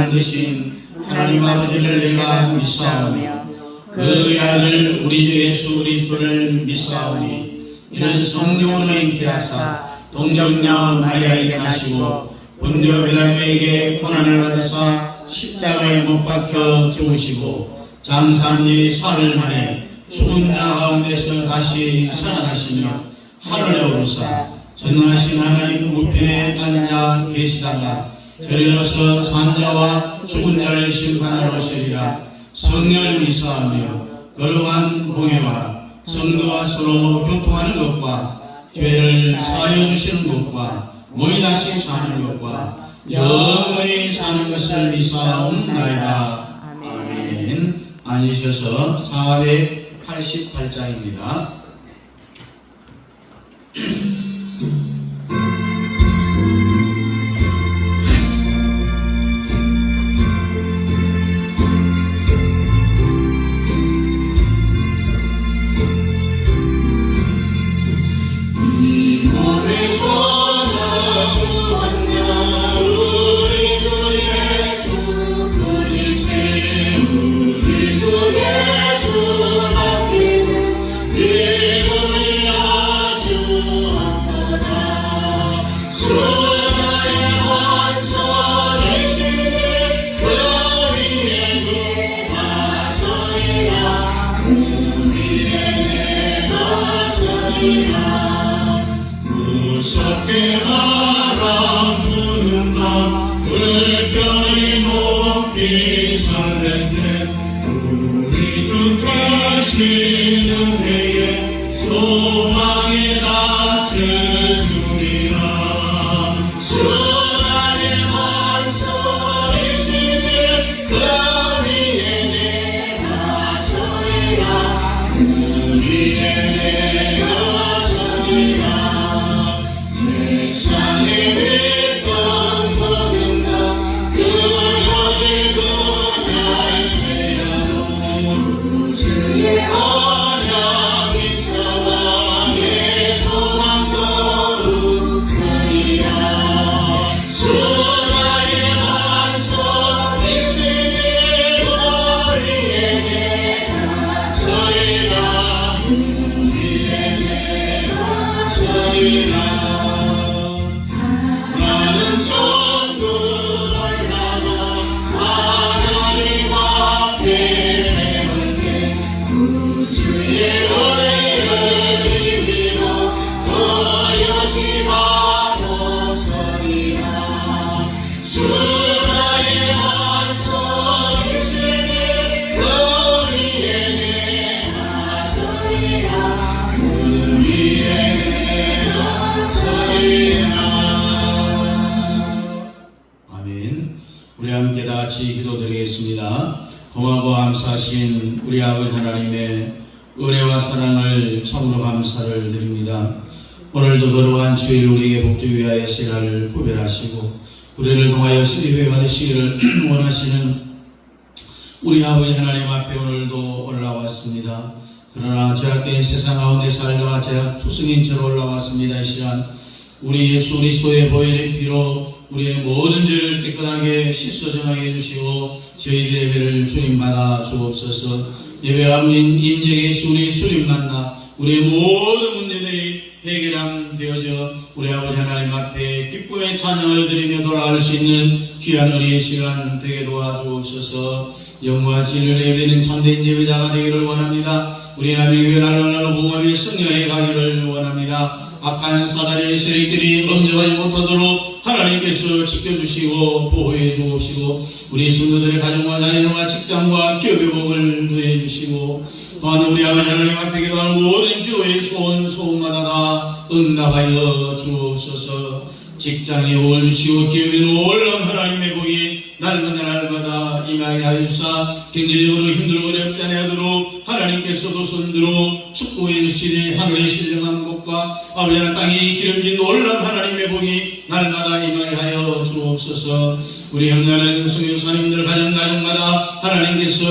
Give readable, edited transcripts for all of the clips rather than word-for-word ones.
만드신 하나님 아버지를 내가 믿사오며 그의 아들 우리 주 예수 그리스도를 믿사오니 이는 성령으로 잉태 하사 동정녀 마리아에게 나시고 본디오 빌라도에게 고난을 받으사 십자가에 못 박혀 죽으시고 장사한 지 사흘 만에 죽은 자 가운데서 다시 살아나시며 하늘에 오르사 전능하신 하나님 우편에 앉아 계시다가 저리로서 산자와 죽은 자를 심판하러 오시리라. 성령을 믿사오며 거룩한 공회와 성도와 서로 교통하는 것과 죄를 사하여 주시는 것과 몸이 다시 사는 것과 영원히 사는 것을 믿사옵나이다. 아멘. 앉으셔서 488장입니다. 무섭게 바람 부는 밤 물결이 높이 설레네 우리 주 계시는 해에 소망의 낯을 주리라. 주나의 원소이시니 그 위에 내가 서리라. 그 위에 내가 서리라. 세상에 빛던 보는 것 그려질 그날 내려도 주의 언약 있어 내 소망 거룩하리라. 주 나의 반석이시니 우리의 내가 서리라. 우리의 내가 서리라. 나는 천국 올라가 하나님 앞에 배울게 구주의 의를 비비고 그것이 바로 서리라. 주 나의 반석이시니 그 위에 내가 서리라. 그 위에 내가 서리라. 우리 함께 다 같이 기도드리겠습니다. 고마고 감사하신 우리 아버지 하나님의 은혜와 사랑을 참으로 감사를 드립니다. 오늘도 거룩한 주일 우리에게 복주 위하여 시간을 구별하시고 우리를 통하여 승리회 받으시기를 원하시는 우리 아버지 하나님 앞에 오늘도 올라왔습니다. 그러나 죄악된 세상 가운데 살다가 죄악 투성인 채로 올라왔습니다. 이 시간 우리 예수 그리스도의 보혈의 피로 우리의 모든 죄를 깨끗하게 씻어 정하게 해주시고 저희들의 예배를 주님 받아 주옵소서. 예배함인 임재에 계신 우리 주님 만나 우리의 모든 문제들이 해결함 되어져 우리 아버지 하나님 앞에 기쁨의 찬양을 드리며 돌아갈 수 있는 귀한 은혜의 시간 되게 도와주옵소서. 영과 진리를 예배는 참된 예배자가 되기를 원합니다. 우리 남의 교회 날로 봉헌의 승려해 가기를 원합니다. 악한 사단의 세력들이 엄정하지 못하도록 하나님께서 지켜주시고 보호해 주옵시고 우리 성도들의 가정과 자녀와 직장과 기업의 복을 더해 주시고 또한 우리 아버지 하나님 앞에 기도하는 모든 기도의 소원마다 다 응답하여 주옵소서. 직장에 복을 주시고 기업에 놀라운 하나님의 복이 날마다 임하게 하여주사 경제적으로 힘들고 어렵지 않아도록 하나님께서도 손들어 축복해 주시되 하늘의 신령한 곳과 아버지 하나님 땅이 기름진 놀라운 하나님의 복이 날마다 임하게 하여 주옵소서. 우리 형제는 성교사님들 가정마다 하나님께서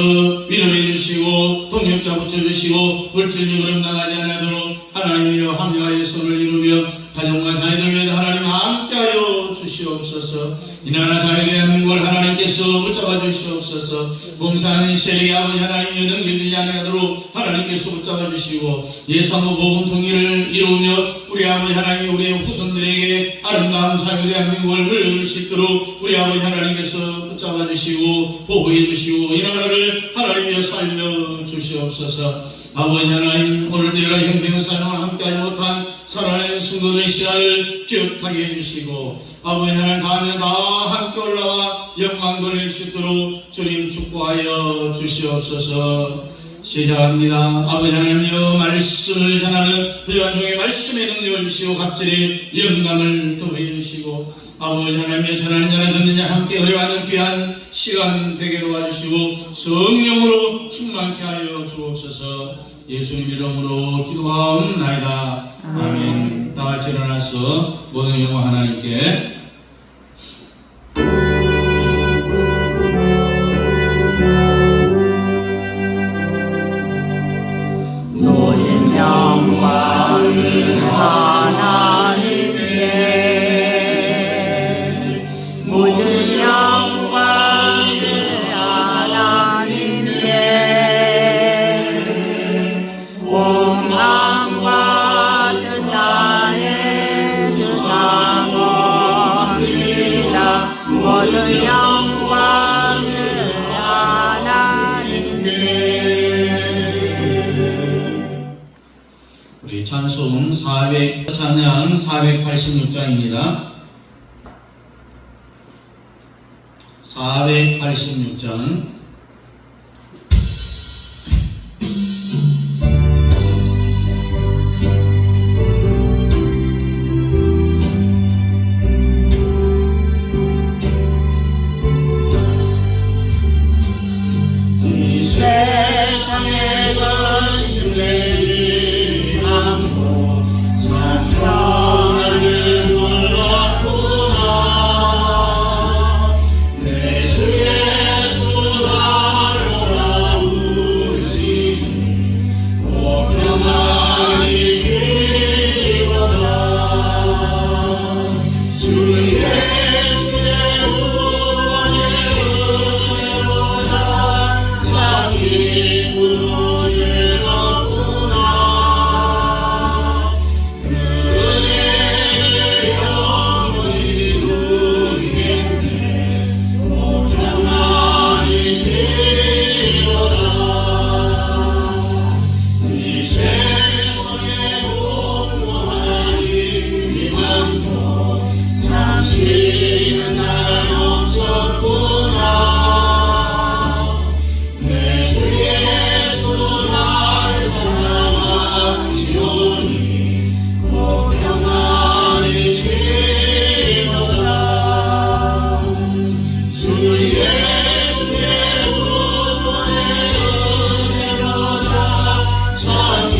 위로해 주시고 동력자 붙여주시고 물질적으로 나가지 않도록 하나님이여 합력하여 손을 이루며 가정과 자녀들 위해 하나님 함께하여 주시옵소서. 주시옵소서. 이 나라 사회에 대한 문걸 하나님께서 붙잡아 주시옵소서. 공산 세력의 아버지 하나님의 넘겨지지 않도록 하나님께서 붙잡아 주시고 예수와 복음 통일을 이루며 우리 아버지 하나님 우리의 후손들에게 아름다운 자유 대한민국을 물려줄 수 있도록 우리 아버지 하나님께서 붙잡아 주시고 보호해 주시고 이 나라를 하나님이여 살려 주시옵소서. 아버지 하나님 오늘 내가 형평사랑을 함께하지 못한 사랑하는 성도들의 시간을 기억하게 해주시고 아버지 하나님 다음에 다 함께 올라와 영광 돌릴 수 있도록 주님 축복하여 주시옵소서. 시작합니다. 아버지 하나님여 말씀을 전하는 부요한 중에 말씀의 능력을 주시고 갑절의 영광을 더해 주시고 아버지 하나님여 전하는 자나 듣는 자 함께 어려워하는 귀한 시간 되게 도와주시고 성령으로 충만케 하여 주옵소서. 예수님 이름으로 기도하옵나이다. 아멘. 다 같이 일어나서 모든 영광 하나님께 모든 영광을 하나님께 모든 영광을 하나님께 온 땅과 그 땅에 주사옵니다. 모든 영광을 하나님께. 우리 찬송 찬양 486장입니다. 486장 이 세상에 근심들이 많고 참선을 불렀구나. 내 주 예수 나로라 부르시니 곧 평안히 쉬리로다. 주 예수의 구원의 은혜로다. 참 기쁨으로 즐겁구나. 그 은혜를 영원히 누리겠네. 곧 평안히 쉬리로다. 이 세상에 공고하니 이만도 잠시는 날 없었구나. 내 주 예수 날 사랑하시오니 곧 평안히 쉬리로다. 주 예수의 구원의 은혜로다. 참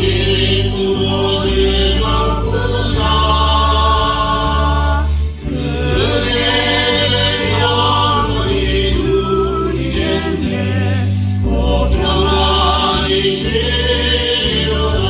기쁘고 즐겁구나. 그 은혜를 영원히 누리겠네. 곧 평안히 쉬리로다.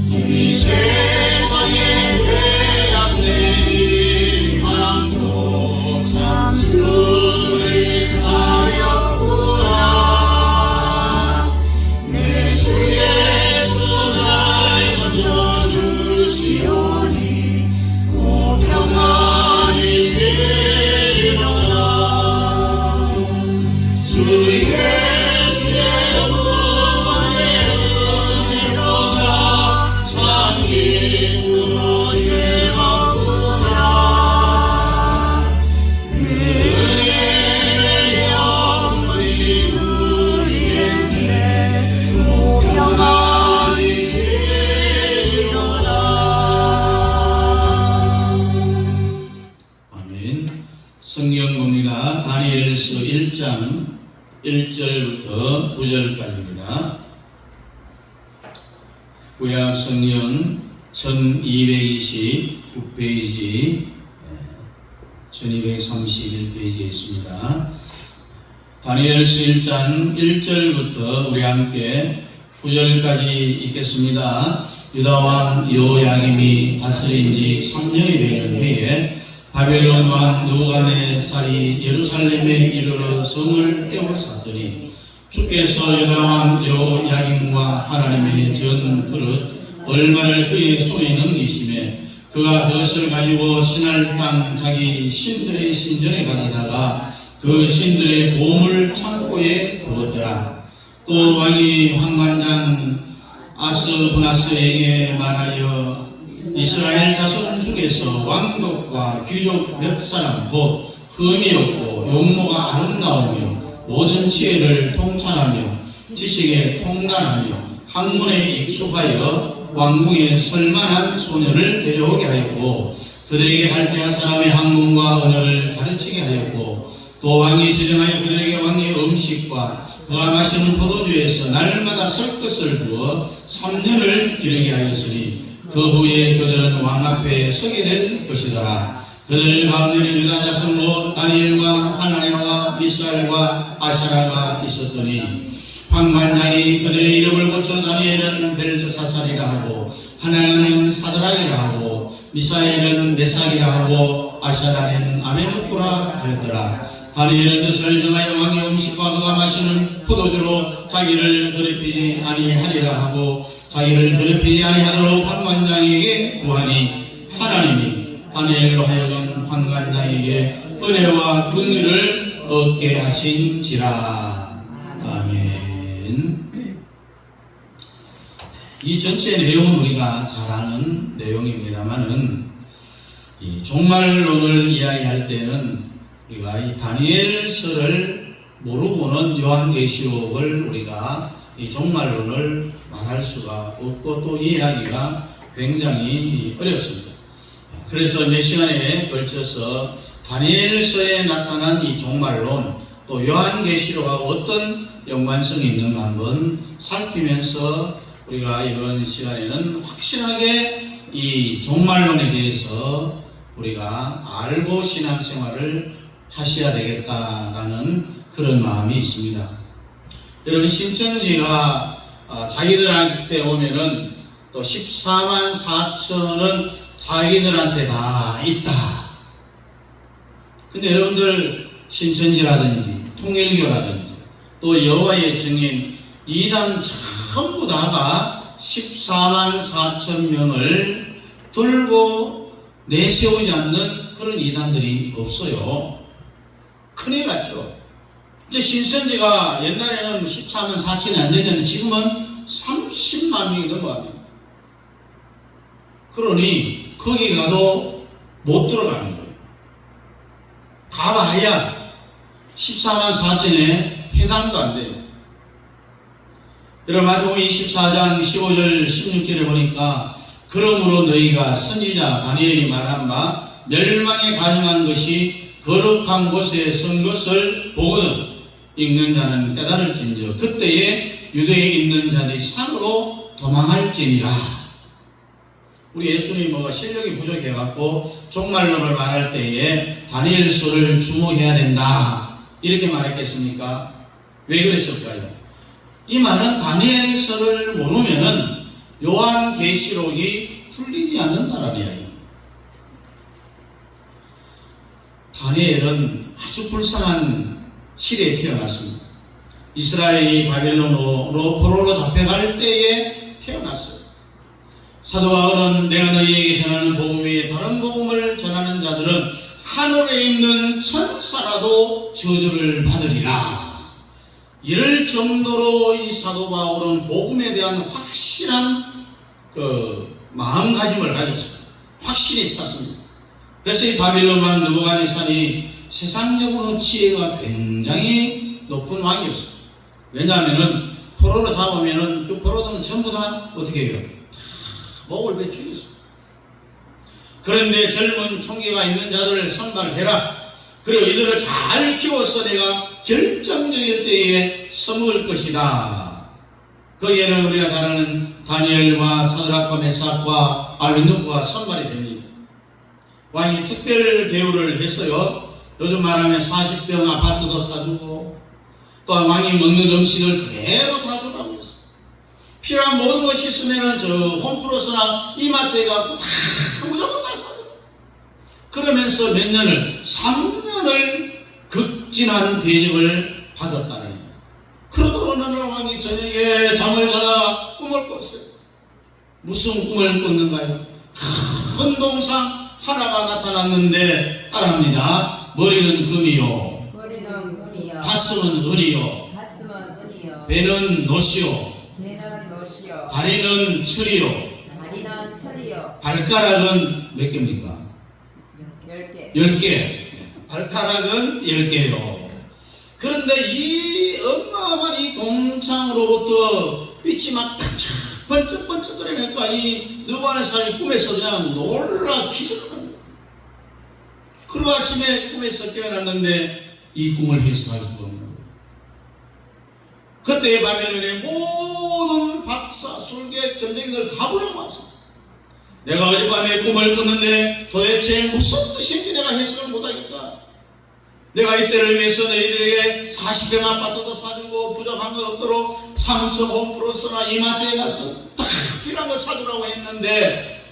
이 세상에 죄악된 일이 많고 참 죽을 사렸구나. 내 주 예수 날 건져주시오니 곧 평안히 쉬리로다. 주 예수의 구원의 은혜로다. 참 기쁘고 즐겁구나. 그 은혜를 영원히 누리겠네. 곧 평안히 쉬리로다. 아멘. 성경 봅니다. 다니엘서 1장 1절부터 9절까지입니다. 구약 성경 1229페이지 제 1231페이지에 있습니다. 다니엘서 1장 1절부터 우리 함께 9절까지 읽겠습니다. 유다왕 여호야김이 다스린 지 3년이 되는 해에 바벨론 왕 느부갓네살이 예루살렘에 이르러 성을 에워쌌더니 주께서 유다왕 여호야김과 하나님의 전 그릇 얼마를 그의 손에 넘기심에 그가 그것을 가지고 신할 땅 자기 신들의 신전에 가져다가 그 신들의 보물 창고에 부었더라. 또 왕이 황관장 아스브나스에게 말하여 이스라엘 자손 중에서 왕족과 귀족 몇 사람 곧 흠이 없고 용모가 아름다우며 모든 지혜를 통찰하며 지식에 통달하며 학문에 익숙하여 왕궁에 설만한 소년을 데려오게 하였고 그들에게 갈대아 사람의 학문과 언어를 가르치게 하였고 또 왕이 지정하여 그들에게 왕의 음식과 그가 마시는 포도주에서 날마다 설 것을 주어 3년을 기르게 하였으니 그 후에 그들은 왕 앞에 서게 될 것이더라. 그들 가운데는 유다 자손으로 다니엘과 하나냐와 미사엘과 아샤라가 있었더니 황관장이 그들의 이름을 고쳐 다니엘은 벨드사살이라 하고 하나냐는 사드락이라 하고 미사엘은 메삭이라 하고 아샤라는 아베노코라 하였더라. 다니엘은 뜻을 정하여 왕의 음식과 그가 마시는 포도주로 자기를 더럽히지 아니하리라 하고 자기를 더럽히지 아니하도록 황관장에게 구하니 하나님이 다니엘로 하여금 황관장에게 은혜와 긍휼을 얻게 하신지라. 아멘. 이 전체 내용은 우리가 잘 아는 내용입니다만은 이 종말론을 이야기할 때는 우리가 이 다니엘서를 모르고는 요한계시록을 우리가 이 종말론을 말할 수가 없고 또 이해하기가 굉장히 어렵습니다. 그래서 몇 시간에 걸쳐서 다니엘서에 나타난 이 종말론 또 요한계시록하고 어떤 연관성이 있는가 한번 살피면서 우리가 이번 시간에는 확실하게 이 종말론에 대해서 우리가 알고 신앙생활을 하셔야 되겠다라는 그런 마음이 있습니다. 여러분 신천지가 자기들한테 오면은 또 14만 4천은 자기들한테 다 있다. 근데 여러분들 신천지라든지 통일교라든지 또 여호와의 증인 이단 전부 다가 14만 4천 명을 들고 내세우지 않는 그런 이단들이 없어요. 큰일 났죠. 이제 신천지가 옛날에는 14만 4천이 안 되는데 지금은 30만 명이 넘어갑니다. 그러니 거기 가도 못 들어가는 거예요. 가봐야 14만 4천에 해당도 안 돼요. 여러분 마태복음 24장 15절 16절에 보니까 그러므로 너희가 선지자 다니엘이 말한 바 멸망에 가증한 것이 거룩한 곳에 선 것을 보거든 읽는 자는 깨달을진저 그때에 유대에 있는 자들이 산으로 도망할지니라. 우리 예수님이 뭐가 실력이 부족해갖고 종말론을 말할 때에 다니엘서를 주목해야 된다 이렇게 말했겠습니까? 왜 그랬을까요? 이 말은 다니엘서를 모르면은 요한계시록이 풀리지 않는다라는 이야기입니다. 다니엘은 아주 불쌍한 시대에 태어났습니다. 이스라엘이 바벨론으로 포로로 잡혀갈 때에 태어났어요. 사도 바울은 내가 너희에게 전하는 복음 외에 다른 복음을 전하는 자들은 하늘에 있는 천사라도 저주를 받으리라. 이럴 정도로 이 사도 바울은 복음에 대한 확실한 마음가짐을 가졌습니다. 확신이 찼습니다. 그래서 이 바빌론 왕 느부갓네살이 세상적으로 지혜가 굉장히 높은 왕이었습니다. 왜냐하면은 포로로 잡으면은 그 포로들은 전부 다 어떻게 해요? 다 목을 베 죽였습니다. 그런데 젊은 총기가 있는 자들을 선발해라. 그리고 이들을 잘 키워서 내가 결정적일 때에 써먹을 것이다. 거기에는 우리가 잘 아는 다니엘과 사드락과 메삭과 아벤노고가 선발이 됩니다. 왕이 특별 대우를 했어요. 요즘 말하면 40평 아파트도 사주고 또 왕이 먹는 음식을 그대로 다 주라고 했어. 필요한 모든 것이 있으면은 저 홈플러스나 이마트에 가고 다 무조건 다 사줘. 그러면서 몇 년을 3년을 극진한 대접을 받았다는 거예요. 그러다 어느 날 왕이 저녁에 잠을 자다가 꿈을 꿨어요. 무슨 꿈을 꿨는가요? 큰 동상 하나가 나타났는데 따라합니다. 머리는 금이요, 머리는 금이요, 가슴은 은이요, 가슴은 은이요, 배는 노시요, 배는 노시요, 다리는 철이요, 다리는 철이요. 발가락은 몇 개입니까? 10개. 10개. 발가락은 10개요. 그런데 이 어마어마한 이 동상으로부터 빛이 막 번쩍번쩍 거리니까 이 느부갓네살이 꿈에서 그냥 놀라 기절하는 거예요. 그리고 아침에 꿈에서 깨어났는데 이 꿈을 해석할 수가 없는 거예요. 그때 바벨론의 모든 박사, 술객, 전쟁들 다 불러왔어. 내가 어젯밤에 꿈을 꿨는데 도대체 무슨 뜻인지 내가 해석을 못하겠다. 내가 이때를 위해서 너희들에게 40평 아파트도 사주고 부족한 거 없도록 삼성 홈플러스나 이마트에 가서 딱 필요한 거 사주라고 했는데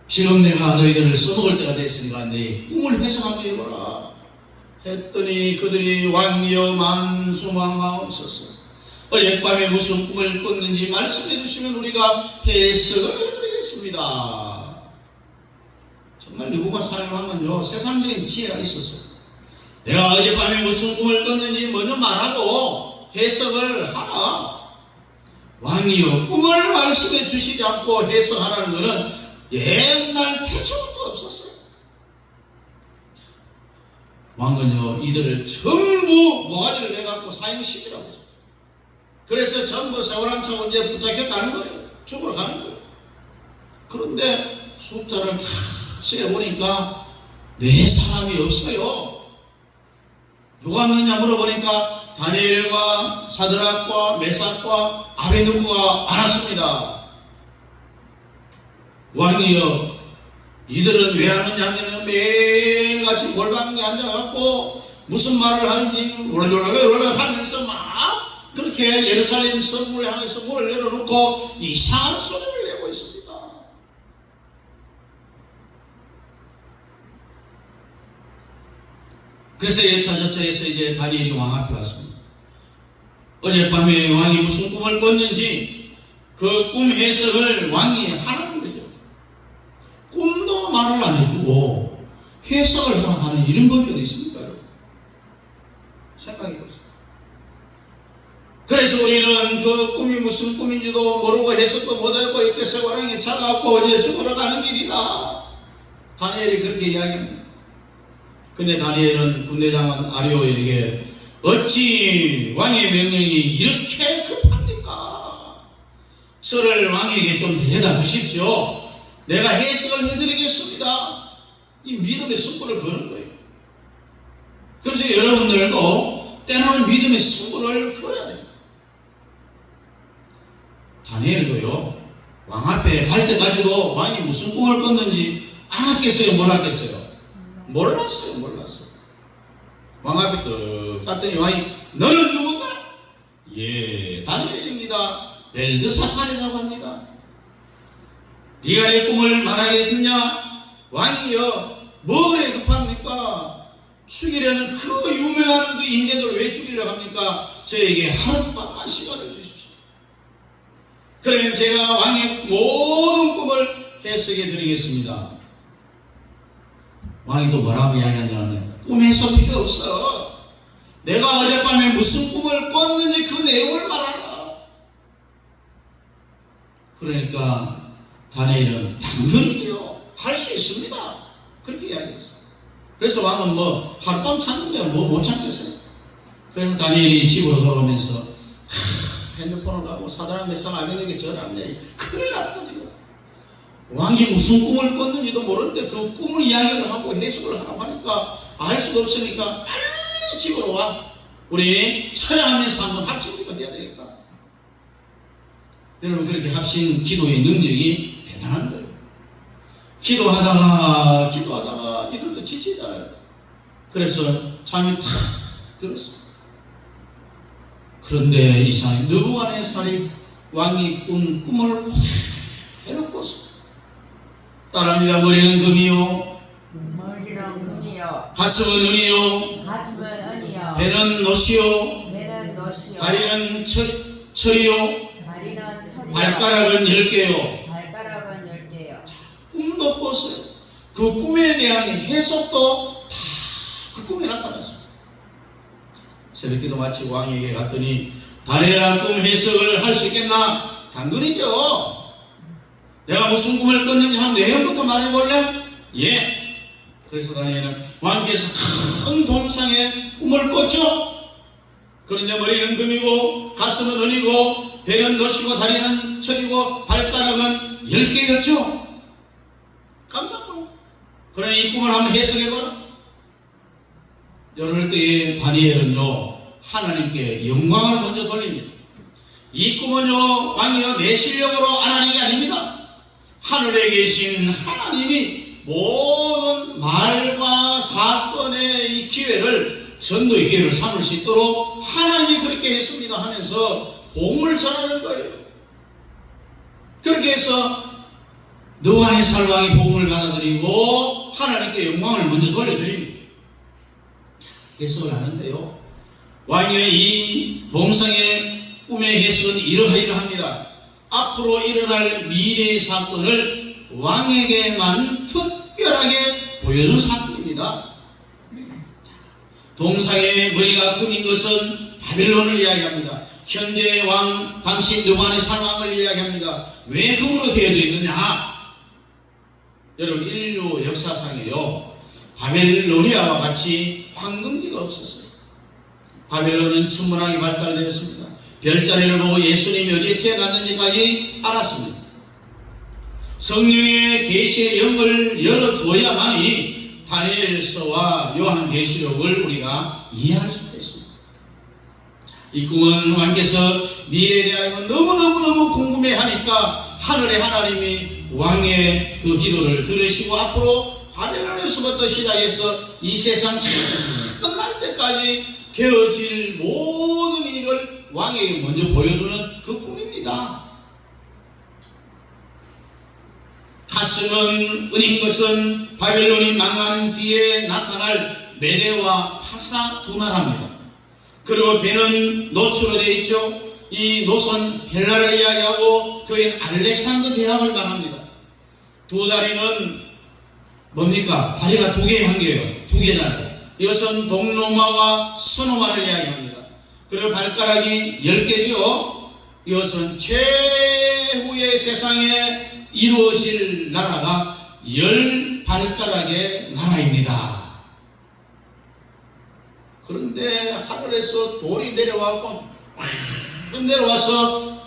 지금 내가 너희들을 써먹을 때가 됐으니까 내 꿈을 해석 한번 해보라 했더니 그들이 왕이여 만수망하옵소서. 어젯밤에 무슨 꿈을 꿨는지 말씀해 주시면 우리가 해석을 해드리겠습니다. 정말 누구가 사랑하면요 세상적인 지혜가 있었어요. 내가 어젯밤에 무슨 꿈을 꿨는지 먼저 말하고 해석을 하라. 왕이여 꿈을 말씀해 주시지 않고 해석하라는 것은 옛날 태초부터 없었어요. 왕은요 이들을 전부 모가지를 내갖고 사형시키라고 했어요. 그래서 전부 세월함차 언제 붙잡혀 가는 거예요. 죽으러 가는 거예요. 그런데 숫자를 다 세어보니까 네 사람이 없어요. 누가 없느냐 물어보니까 다니엘과 사드락과 메삭과 아베느고가 많았습니다. 왕이여 이들은 왜 하느냐 하면 매일같이 골방에 앉아갖고 무슨 말을 하는지 월월월월 하면서 막 그렇게 예루살렘 성문을 향해서 문을 열어놓고 이상한 소리를 내고 있습니다. 그래서 여차저차해서 이제 다니엘이 왕 앞에 왔습니다. 어젯밤에 왕이 무슨 꿈을 꿨는지 그 꿈 해석을 왕이 하라는 거죠. 꿈도 말을 안 해주고 해석을 하라 하는 이런 법이 어디 있습니까? 여러분? 생각해보세요. 그래서 우리는 그 꿈이 무슨 꿈인지도 모르고 해석도 못하고 이렇게 세월왕에 차가웠고 이제 죽으러 가는 길이다. 다니엘이 그렇게 이야기합니다. 근데 다니엘은 군대장관 아리오에게 어찌 왕의 명령이 이렇게 급합니까? 저를 왕에게 좀 데려다 주십시오. 내가 해석을 해드리겠습니다. 이 믿음의 승부를 거는 거예요. 그래서 여러분들도 때로는 믿음의 승부를 걸어야 됩니다. 다니엘도요 왕 앞에 갈 때까지도 왕이 무슨 꿈을 꿨는지 알았겠어요? 몰랐겠어요? 몰랐어요. 왕 앞에 떡 갔더니 왕이 너는 누구다? 예 다니엘입니다. 벨드사살이라고 합니다. 네가 내 꿈을 말하겠느냐? 왕이여 뭐래 급합니까? 죽이려는 그 유명한 그 인재들을 왜 죽이려고 합니까? 저에게 하룻밤만 시간을 주십시오. 그러면 제가 왕의 모든 꿈을 해석해 드리겠습니다. 왕이 또 뭐라고 이야기하냐면 꿈 해석 필요 없어. 내가 어젯밤에 무슨 꿈을 꿨는지 그 내용을 말하라. 그러니까 다니엘은 당연히요 할 수 있습니다. 그렇게 이야기했어요. 그래서 왕은 뭐 하룻밤 찾는 거야. 뭐 못 찾겠어요. 그래서 다니엘이 집으로 돌아오면서 핸드폰을 가고 사드락 메삭 아베느고에게 전화하는데 큰일 났다 지금. 왕이 무슨 꿈을 꿨는지도 모르는데 그 꿈을 이야기를 하고 해석을 하라고 하니까 알 수가 없으니까 빨리 집으로 와. 우리 찬양하면서 한번 합심기도 해야 되겠다. 여러분 그렇게 합심 기도의 능력이 대단한 거예요. 기도하다가 이들도 지치잖아요. 그래서 잠이 탁 들었어요. 그런데 이상하게 느부갓네살이 왕이 꾼 꿈을 그대로 꿨어요. 따라합니다. 머리는 금이요, 머리는 금이요, 가슴은 은이요, 가슴은 은이요, 배는 노시요, 배는 노시요, 다리는 철이요, 다리는 철이요, 발가락은 10개요. 발가락은 10개요. 꿈도 꿨어요. 그 꿈에 대한 해석도 다 그 꿈에 나타났어요. 새벽기도 마치고 왕에게 갔더니 다니엘아 꿈 해석을 할 수 있겠나? 당근이죠. 내가 무슨 꿈을 꿨는지 한 내용부터 말해볼래? 예. 그래서 다니엘은 왕께서 큰 동상에 꿈을 꿨죠. 그런데 머리는 금이고 가슴은 은이고 배는 노시고 다리는 철이고 발가락은 10개였죠. 깜짝 놀라. 그러니 이 꿈을 한번 해석해봐라. 이럴 때에 다니엘은요 하나님께 영광을 먼저 돌립니다. 이 꿈은요 왕이여 내 실력으로 알아낸 게 아닙니다. 하늘에 계신 하나님이 모든 말과 사건의 이 기회를 전도의 기회를 삼을 수 있도록 하나님이 그렇게 했습니다 하면서 복음을 전하는 거예요. 그렇게 해서 느부갓네살 왕이 복음을 받아들이고 하나님께 영광을 먼저 돌려드립니다. 해석을 하는데요, 왕의 이 동상의 꿈의 해석은 이러합니다. 앞으로 일어날 미래의 사건을 왕에게만 특별하게 보여준 사건입니다. 동상의 머리가 금인 것은 바벨론을 이야기합니다. 현재 왕 당시 느부갓네살 왕을 이야기합니다. 왜 금으로 되어져 있느냐? 여러분 인류 역사상에요 바벨로니아와 같이 황금기가 없었어요. 바벨론은 천문학이 발달되었습니다. 별자리를 보고 예수님이 어디에 태어났는지까지 알았습니다. 성령의 계시의 영을 열어줘야만이 다니엘서와 요한계시록을 우리가 이해할 수가 있습니다. 이 꿈은 왕께서 미래에 대하여 너무너무 궁금해하니까 하늘의 하나님이 왕의 그 기도를 들으시고 앞으로 바벨론에서부터 시작해서 이 세상 끝날 때까지 되어질 모든 일을 왕에게 먼저 보여주는 그 꿈입니다. 가슴은 은인 것은 바벨론이 망한 뒤에 나타날 메대와 파사 두 나라입니다. 그리고 배는 노초로 되어 있죠. 이 노선 헬라를 이야기하고 그의 알렉산더 대학을 말합니다. 두 다리는 뭡니까? 다리가 두 개의 한 개예요. 두 개잖아요. 이것은 동로마와 서노마를 이야기합니다. 그리고 발가락이 10개죠. 이것은 최후의 세상에 이루어질 나라가 10발가락의 나라입니다. 그런데 하늘에서 돌이 내려와서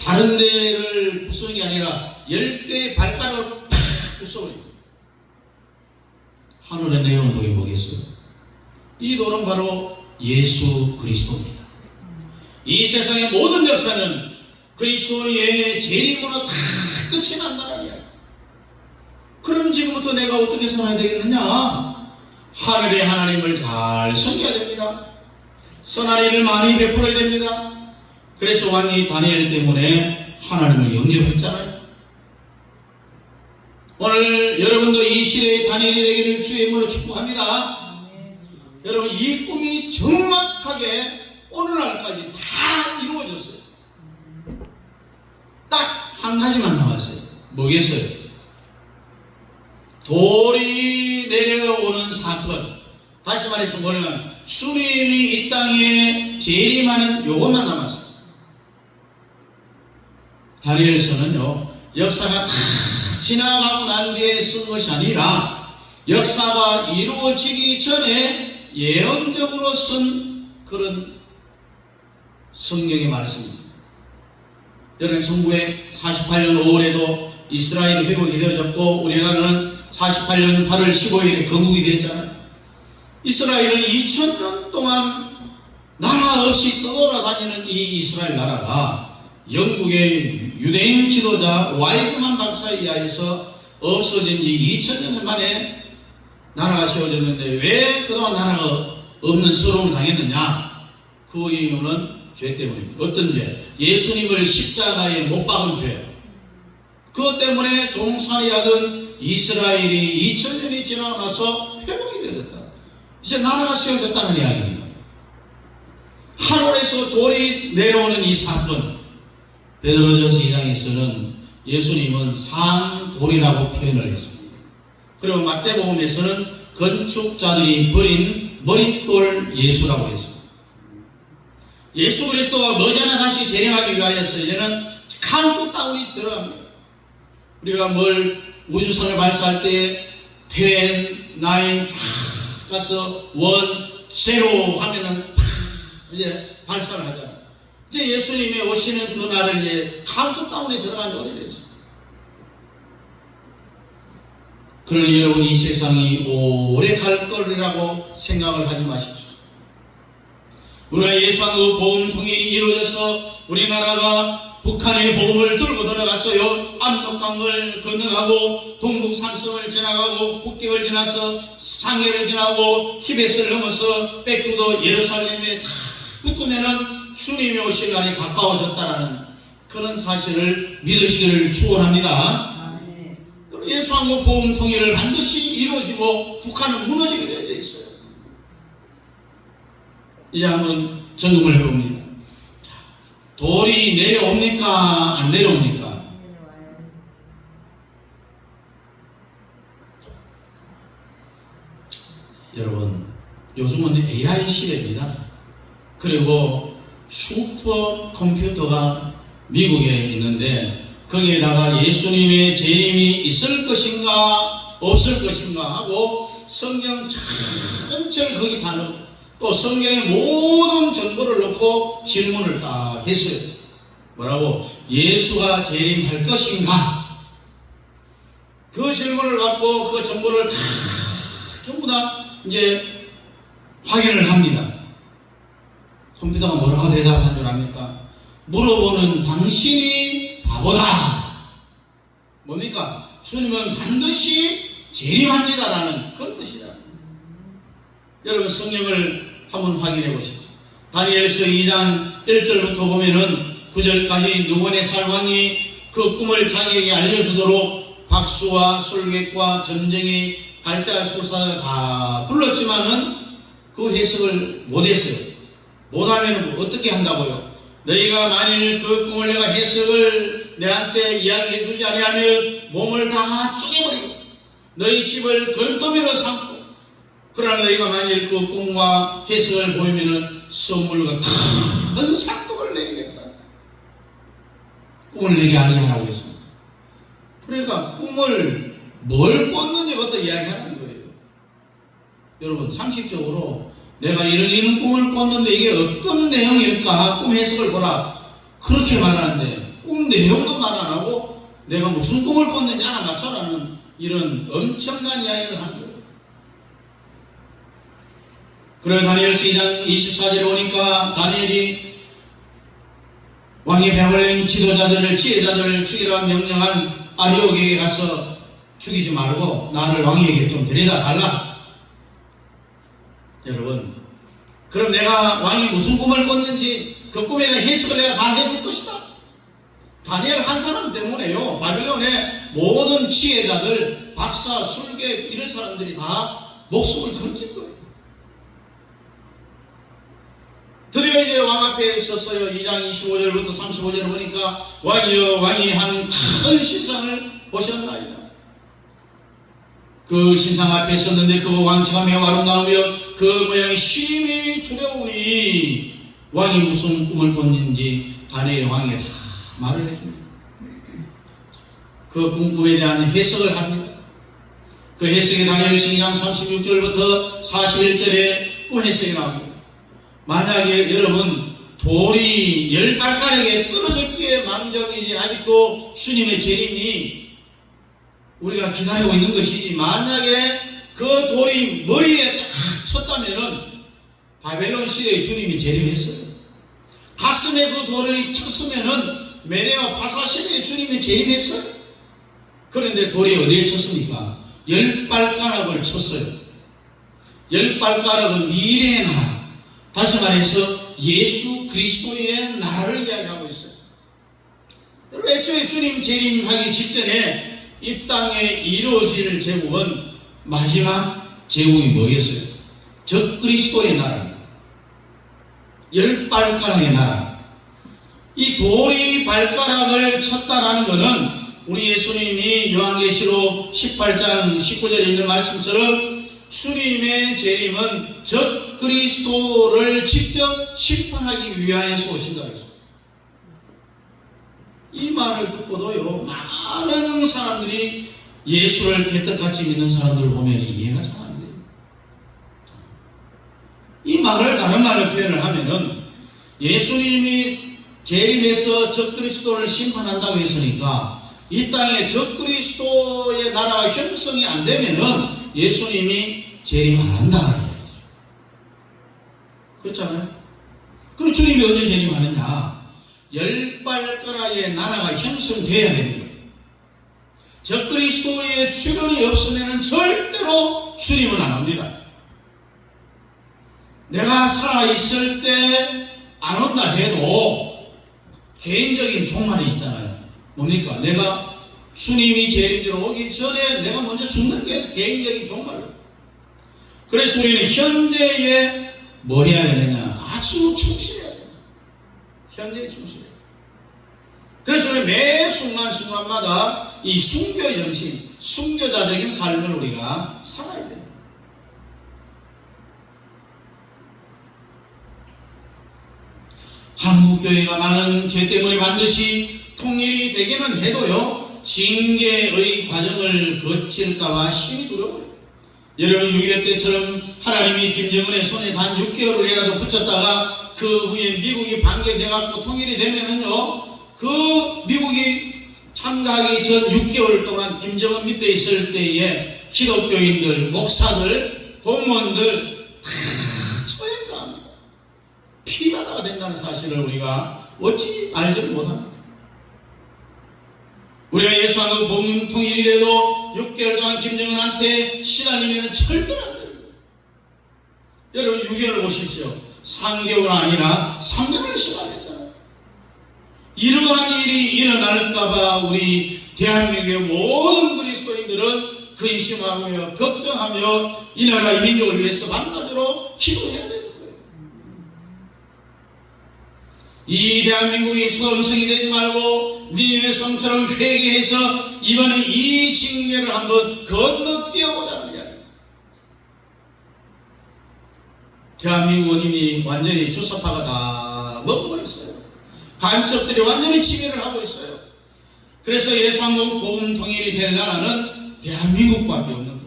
다른 데를 부수는 게 아니라 10개의 발가락을 팍 부숴버립니다. 하늘에 내려온 돌이 뭐겠어요? 이 돌은 바로 예수 그리스도입니다. 이 세상의 모든 역사는 그리스도의 재림으로 다 끝이 난다는 이야기. 그럼 지금부터 내가 어떻게 살아야 되겠느냐? 하늘의 하나님을 잘 섬겨야 됩니다. 선한 일을 많이 베풀어야 됩니다. 그래서 왕이 다니엘 때문에 하나님을 영접했잖아요. 오늘 여러분도 이 시대의 다니엘이 되기를 주의 이름으로 축복합니다. 여러분 이 꿈이 정확하게 오늘날까지 다 이루어졌어요. 딱 한 가지만 남았어요. 뭐겠어요? 돌이 내려오는 사건. 다시 말해서 뭐냐면 주님이 이 땅에 재림하는 요것만 남았어요. 다니엘서는요 역사가 다 지나가고 난 뒤에 쓴 것이 아니라 역사가 이루어지기 전에 예언적으로 쓴 그런 성경의 말씀입니다. 여러분 1948년 5월에도 이스라엘이 회복이 되어졌고 우리나라는 48년 8월 15일에 건국이 됐잖아요. 이스라엘은 2000년 동안 나라 없이 떠돌아다니는 이 이스라엘 나라가 영국의 유대인 지도자 와이즈만 박사에 의해서 없어진 지 2000년 만에 나라가 세워졌는데 왜 그동안 나라가 없는 서러움을 당했느냐? 그 이유는 죄 때문입니다. 어떤 죄? 예수님을 십자가에 못 박은 죄. 그것 때문에 종살이하던 이스라엘이 2000년이 지나고 나서 회복이 되어졌다. 이제 나라가 세워졌다는 이야기입니다. 하늘에서 돌이 내려오는 이 사건, 베드로전서 2장에서는 예수님은 산돌이라고 표현을 했습니다. 그리고 마태복음에서는 건축자들이 버린 머릿돌 예수라고 했습니다. 예수 그리스도가 머지않아 다시 재림하기 위하여서 이제는 카운트다운이 들어갑니다. 우리가 우주선을 발사할 때 10, 9, 쫙 가서 1, 0 하면은 이제 발사를 하잖아요. 이제 예수님이 오시는 그 날을 이제 카운트다운에 들어간 지 오래됐습니다. 그러니 여러분 이 세상이 오래 갈 거리라고 생각을 하지 마십시오. 우리가 예수한 그 복음통이 이루어져서 우리나라가 북한의 복음을 들고 들어갔어요. 압록강을 건너가고 동북 산성을 지나가고 북경을 지나서 상해를 지나고 티벳을 넘어서 백두도 예루살렘에 다 붙으면은 주님이 오실 날이 가까워졌다라는 그런 사실을 믿으시기를 축원합니다. 예수한국 복음 통일을 반드시 이루어지고 북한은 무너지게 되어 있어요. 이제 한번 점검을 해봅니다. 돌이 내려옵니까? 안 내려옵니까? 여러분, 요즘은 AI 시대입니다. 그리고 슈퍼컴퓨터가 미국에 있는데 거기에다가 예수님의 재림이 있을 것인가 없을 것인가 하고 성경 전체를 거기 반응, 또 성경의 모든 정보를 넣고 질문을 딱 했어요. 뭐라고? 예수가 재림할 것인가? 그 질문을 받고 그 정보를 다 전부 다 이제 확인을 합니다. 컴퓨터가 뭐라고 대답한 줄 압니까? 물어보는 당신이 바보다. 뭡니까? 주님은 반드시 재림합니다라는 그런 뜻이다. 여러분 성경을 한번 확인해 보십시오. 다니엘서 2장 1절부터 보면은 9절까지 느부갓네살 왕이 그 꿈을 자기에게 알려주도록 박수와 술객과 점쟁이 갈대아 술사를 다 불렀지만은 그 해석을 못했어요. 못하면 어떻게 한다고요? 너희가 만일 그 꿈을 내가 해석을 내한테 이야기해 주지 아니하면 몸을 다 쪼개버리고 너희 집을 걸음더미로 삼고, 그러나 너희가 만일 그 꿈과 해석을 보이면은 선물과 큰 상속을 내리겠다. 꿈을 내게 아니하라고 했습니다. 그러니까 꿈을 뭘 꿨는지부터 이야기하는 거예요. 여러분 상식적으로 내가 이런 꿈을 꿨는데 이게 어떤 내용일까? 꿈 해석을 보라. 그렇게 말하는데 꿈 내용도 말 안 하고 내가 무슨 꿈을 꿨는지 하나 맞춰라는 이런 엄청난 이야기를 하는 거예요. 그래 다니엘서 2장 24절에 보니까 다니엘이 왕이 베들레헴 지도자들을 지혜자들을 죽이라 명령한 아리옥에게 가서 죽이지 말고 나를 왕에게 좀 데려다 달라. 여러분, 그럼 내가 왕이 무슨 꿈을 꿨는지 그 꿈에 대한 해석을 내가 다 해줄 것이다. 다니엘 한 사람 때문에요. 바빌론의 모든 지혜자들, 박사, 술객 이런 사람들이 다 목숨을 던질 거예요. 드디어 이제 왕 앞에 있었어요. 2장 25절부터 35절을 보니까 왕이여 왕이 한 큰 신상을 보셨나이다. 그 신상 앞에 있었는데 그 왕체가 매우 아름다우며 그 모양이 심히 두려우니 왕이 무슨 꿈을 꿨는지 다니엘 왕이 다 말을 해줍니다. 그 꿈에 대한 해석을 합니다. 그 해석이 다니엘서 2장 36절부터 41절에 꿈 해석이 나옵니다. 만약에 여러분 돌이 10발가락에 떨어졌기에 망정이지 아직도 주님의 재림이 우리가 기다리고 있는 것이지, 만약에 그 돌이 머리에 딱 쳤다면은 바벨론 시대에 주님이 재림했어요. 가슴에 그 돌을 쳤으면은 메데아 바사 시대에 주님이 재림했어요. 그런데 돌이 어디에 쳤습니까? 열 발가락을 쳤어요. 열 발가락은 미래의 나라, 다시 말해서 예수 그리스도의 나라를 이야기하고 있어요. 여러분, 애초에 주님 재림하기 직전에 이 땅에 이루어질 제국은 마지막 제국이 뭐겠어요? 적그리스도의 나라입니다. 열 발가락의 나라. 이 돌이 발가락을 쳤다라는 것은 우리 예수님이 요한계시록 18장 19절에 있는 말씀처럼 주님의 재림은 적그리스도를 직접 심판하기 위하여서 오신다 했습니다. 이 말을 듣고도요, 많은 사람들이 예수를 개떡같이 믿는 사람들을 보면 이해가 잘 안 돼요. 이 말을 다른 말로 표현을 하면은 예수님이 재림해서 적그리스도를 심판한다고 했으니까 이 땅에 적그리스도의 나라가 형성이 안 되면은 예수님이 재림 안 한다. 그렇잖아요. 그럼 주님이 언제 재림하느냐? 열 발가락의 나라가 형성돼야 되는 거예요. 적그리스도의 출현이 없으면 절대로 주님은 안 옵니다. 내가 살아있을 때 안 온다 해도 개인적인 종말이 있잖아요. 뭡니까? 내가 주님이 재림대로 오기 전에 내가 먼저 죽는 게 개인적인 종말이에요. 그래서 우리는 현재에 뭐 해야 되느냐? 아주 충실해야 돼요. 현재에 충실해요. 그래서 매 순간순간마다 이 순교 정신, 순교자적인 삶을 우리가 살아야 돼요. 한국교회가 많은 죄 때문에 반드시 통일이 되기는 해도요, 징계의 과정을 거칠까봐 심히 두려워요. 여러분, 6.25 때처럼 하나님이 김정은의 손에 단 6개월이라도 붙였다가 그 후에 미국이 반개돼갖고 통일이 되면은요, 그 미국이 참가하기 전 6개월 동안 김정은 밑에 있을 때에 기독교인들, 목사들, 공무원들 다 처형당합니다. 피바다가 된다는 사실을 우리가 어찌 알지 못합니까? 우리가 예수하고 복음 통일이 돼도 6개월 동안 김정은한테 시달리면 절대로 안 되는 거예요. 여러분, 6개월 보십시오. 3개월 아니라 3년을 시달렸잖아요. 이러한 일이 일어날까봐 우리 대한민국의 모든 그리스도인들은 근심하며 걱정하며 이 나라 이 민족을 위해서 만나도록 기도해야 되는 거예요. 이 대한민국이 수험성이 되지 말고 니느웨 성처럼 회개해서 이번에 이 징계를 한번 건너뛰어보자는 이야기. 대한민국은 이미 완전히 주사파가 다 먹어버렸어요. 간첩들이 완전히 침해를 하고 있어요. 그래서 예수한국 복음 통일이 될 나라는 대한민국밖에 없는 거예요.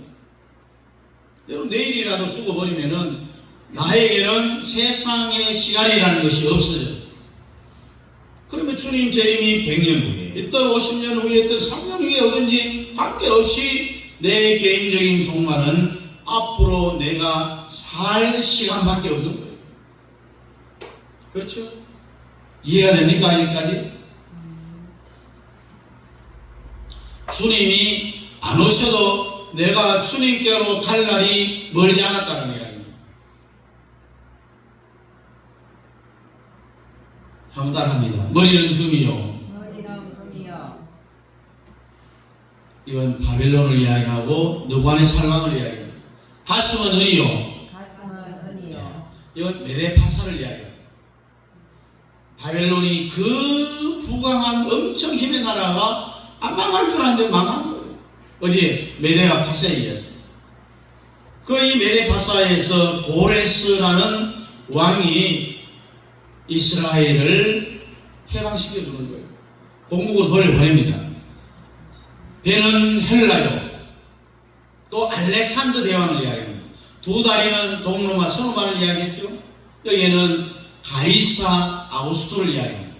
여러분, 내일이라도 죽어버리면은 나에게는 세상의 시간이라는 것이 없어요. 그러면 주님 재림이 100년 후에, 또 50년 후에, 또 3년 후에 오든지 관계없이 내 개인적인 종말은 앞으로 내가 살 시간밖에 없는 거예요. 그렇죠? 이해가 됩니까? 아직까지? 주님이 안 오셔도 내가 주님께로 갈 날이 멀지 않았다는 이야기입니다. 황달합니다. 머리는 금이요. 머리는 금이요. 이건 바벨론을 이야기하고 느부갓네 살왕을 이야기합니다. 가슴은 은이요. 가슴은 은이요. 이건 메데파사를 이야기합니다. 바벨론이 그 부강한 엄청 힘의 나라가 안 망할 줄 알았는데 망한 거예요. 어디에? 메데파사에 의해서. 그 이 메데파사에서 고레스라는 왕이 이스라엘을 해방시켜주는 거예요. 본국을 돌려보냅니다. 배는 헬라요. 또 알렉산더 대왕을 이야기합니다. 두 다리는 동로마 서로마를 이야기했죠. 여기에는 가이사 아우구스토를 이야기합니다.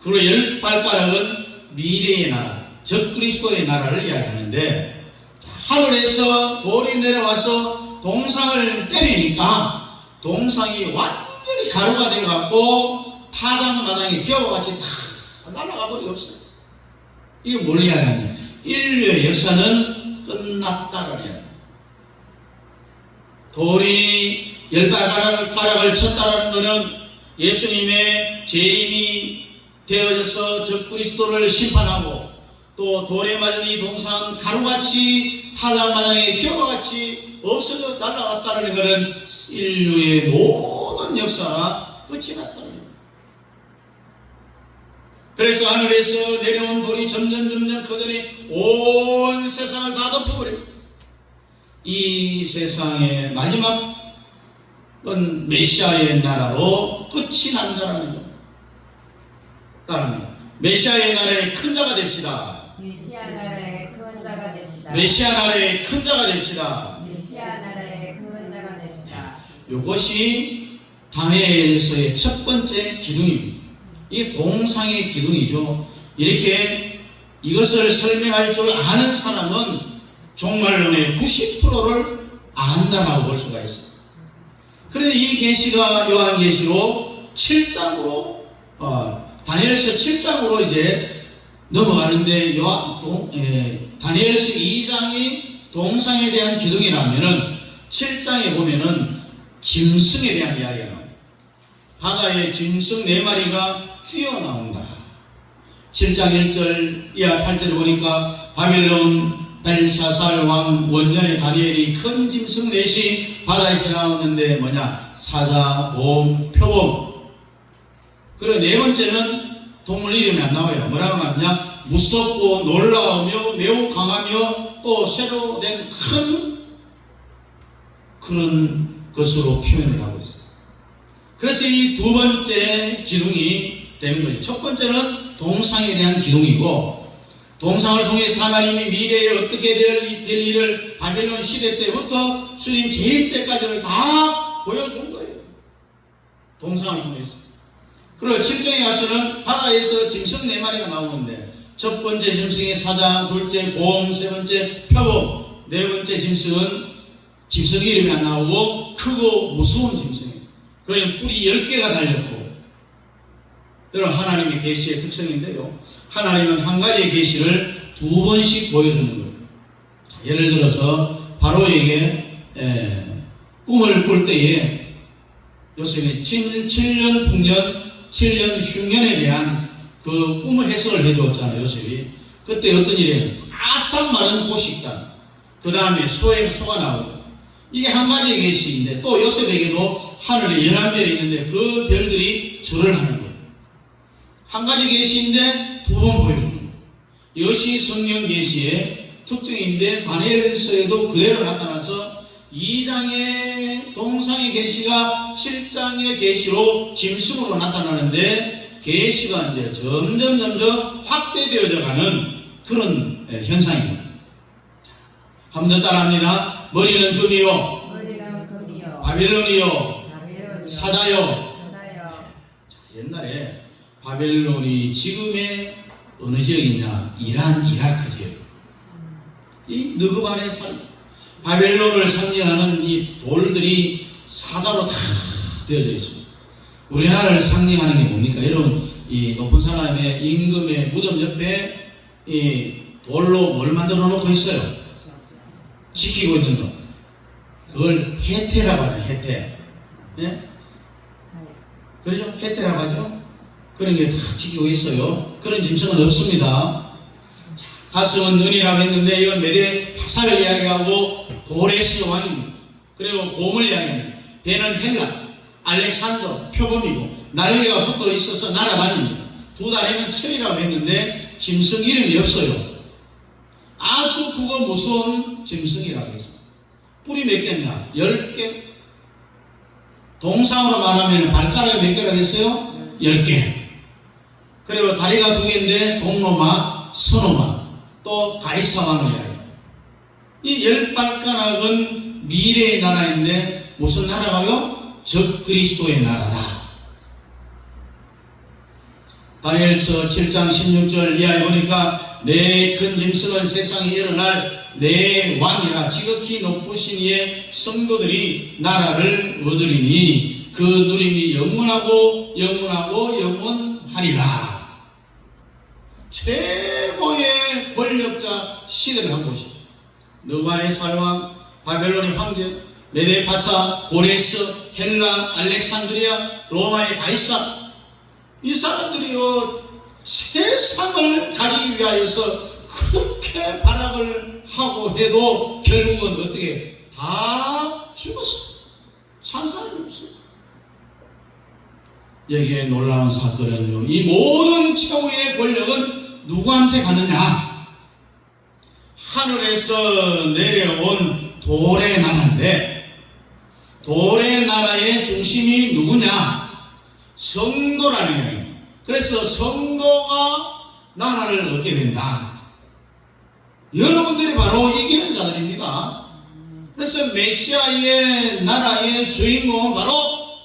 그리고 열 발가락은 미래의 나라, 적그리스도의 나라를 이야기하는데, 하늘에서 돌이 내려와서 동상을 때리니까 동상이 완전히 가루가 돼갖고 타장마당에 겨우같이 다 날아가 버리 없어요. 이게 뭘 이야기하냐? 인류의 역사는 끝났다라는 돌이 열발가락을 쳤다라는 것은 예수님의 재림이 되어져서 적그리스도를 심판하고 또 돌에 맞은 이 동상 가루같이 타작마당의 겨와같이 없어져 날아갔다는 것은 인류의 모든 역사가 끝이 났다는 거예요. 그래서 하늘에서 내려온 돌이 점점 그들이 온 세상을 다 덮어버립니다. 이 세상의 마지막은 메시아의 나라로 끝이 난다라는 거예요. 따릅니다. 메시아의 나라의 큰 자가 됩시다. 메시아 나라의 큰 자가 됩시다. 메시아 나라의 큰 자가 됩시다. 메시아 나라의 큰 자가 됩시다. 이것이 다니엘서의 첫 번째 기둥입니다. 이게 동상의 기둥이죠. 이렇게 이것을 설명할 줄 아는 사람은 종말론의 90%를 안다라고 볼 수가 있어요. 그런데 이 계시가 요한계시로 7장으로 다니엘서 7장으로 이제 넘어가는데 다니엘서 2장이 동상에 대한 기둥이라면은 7장에 보면은 짐승에 대한 이야기가 나옵니다. 바다에 짐승 4마리가 뛰어나온다. 7장 1절 이하 8절을 보니까 바벨론 벨사살 왕 원년에 다니엘이 큰 짐승 넷이 바다에서 나오는데 뭐냐? 사자, 곰, 표범. 그리고 네 번째는 동물 이름이 안 나와요. 뭐라고 하느냐? 무섭고 놀라우며 매우 강하며 또 새로 된 큰 그런 것으로 표현을 하고 있어요. 그래서 이 두 번째 기둥이 되는 거죠. 첫 번째는 동상에 대한 기둥이고, 동상을 통해서 하나님이 미래에 어떻게 될 일을 바벨론 시대 때부터 주님 재림 때까지를 다 보여준 거예요. 동상을 통해서. 그리고 7장에 가서는 바다에서 짐승 4마리가 나오는데, 첫 번째 짐승이 사자, 둘째 곰, 세 번째 표범, 네 번째 짐승은 짐승 이름이 안 나오고 크고 무서운 짐승이에요. 거기는 뿔이 10개가 달렸고, 여러분 하나님의 계시의 특성인데요, 하나님은 한 가지의 계시를 2번씩 보여주는 거예요. 예를 들어서 바로에게 꿈을 꿀 때에 요셉이 7년 풍년 7년 흉년에 대한 그 꿈을 해석을 해주었잖아요. 요셉이 그때 어떤 일이에요? 아삭 마른 고식단, 그 다음에 소가 나오고, 이게 한 가지의 계시인데, 또 요셉에게도 하늘에 11별이 있는데 그 별들이 절을 하는 거예요. 한 가지 계시인데 2번 보여주는 거예요. 이것이 성경 계시의 특징인데, 다니엘서에도 그대로 나타나서 2장의 동상의 계시가 7장의 계시로 짐승으로 나타나는데, 계시가 이제 점점 확대되어져 가는 그런 현상입니다. 한 번 더 따라합니다. 머리는 금이요, 머리는 금이요, 바벨론이요, 사자요. 옛날에 바벨론이 지금의 어느 지역이냐? 이란, 이라크 지역. 이 느급 안에 바벨론을 상징하는 이 돌들이 사자로 다 되어져 있습니다. 우리나라를 상징하는 게 뭡니까? 여러분, 이 높은 사람의 임금의 무덤 옆에 이 돌로 뭘 만들어 놓고 있어요? 지키고 있는 거. 그걸 해태라고 하죠. 해태. 예? 그렇죠? 해태라고 하죠? 그런 게 다 지키고 있어요. 그런 짐승은 없습니다. 가슴은 은이라고 했는데, 이건 메대 박사를 이야기하고 고레스 왕입니다. 그리고 곰을 이야기합니다. 배는 헬라, 알렉산더, 표범이고, 날개가 붙어 있어서 날아다닙니다. 2 다리는 철이라고 했는데 짐승 이름이 없어요. 아주 크고 무서운 짐승이라고 했습니다. 뿔이 몇 개냐? 10개. 동상으로 말하면 발가락이 몇 개라고 했어요? 10개. 그리고 다리가 2개인데 동로마, 서노마, 또 가이사왕을 이야기해요. 이 10발가락은 미래의 나라인데 무슨 나라가요? 적그리스도의 나라다. 다니엘서 7장 16절 이하에 보니까 내 큰 짐승은 세상에 일어날 내 왕이라 지극히 높으신 이의 성도들이 나라를 얻으리니 그 누림이 영원하고 영원하리라. 최고의 권력자 시대를 한번 보시죠. 느부갓네살 왕, 바벨론의 황제, 메데파사, 고레스, 헬라, 알렉산드리아, 로마의 가이사, 이 사람들이요 세상을 가지기 위하여서 그렇게 발악을 하고 해도 결국은 어떻게 다 죽었어. 산 사람이 없어요. 여기에 놀라운 사건은요, 이 모든 최후의 권력은 누구한테 가느냐? 하늘에서 내려온 돌의 나라인데, 돌의 나라의 중심이 누구냐? 성도라는 이야기입니다. 그래서 성도가 나라를 얻게 된다. 여러분들이 바로 이기는 자들입니다. 그래서 메시아의 나라의 주인공은 바로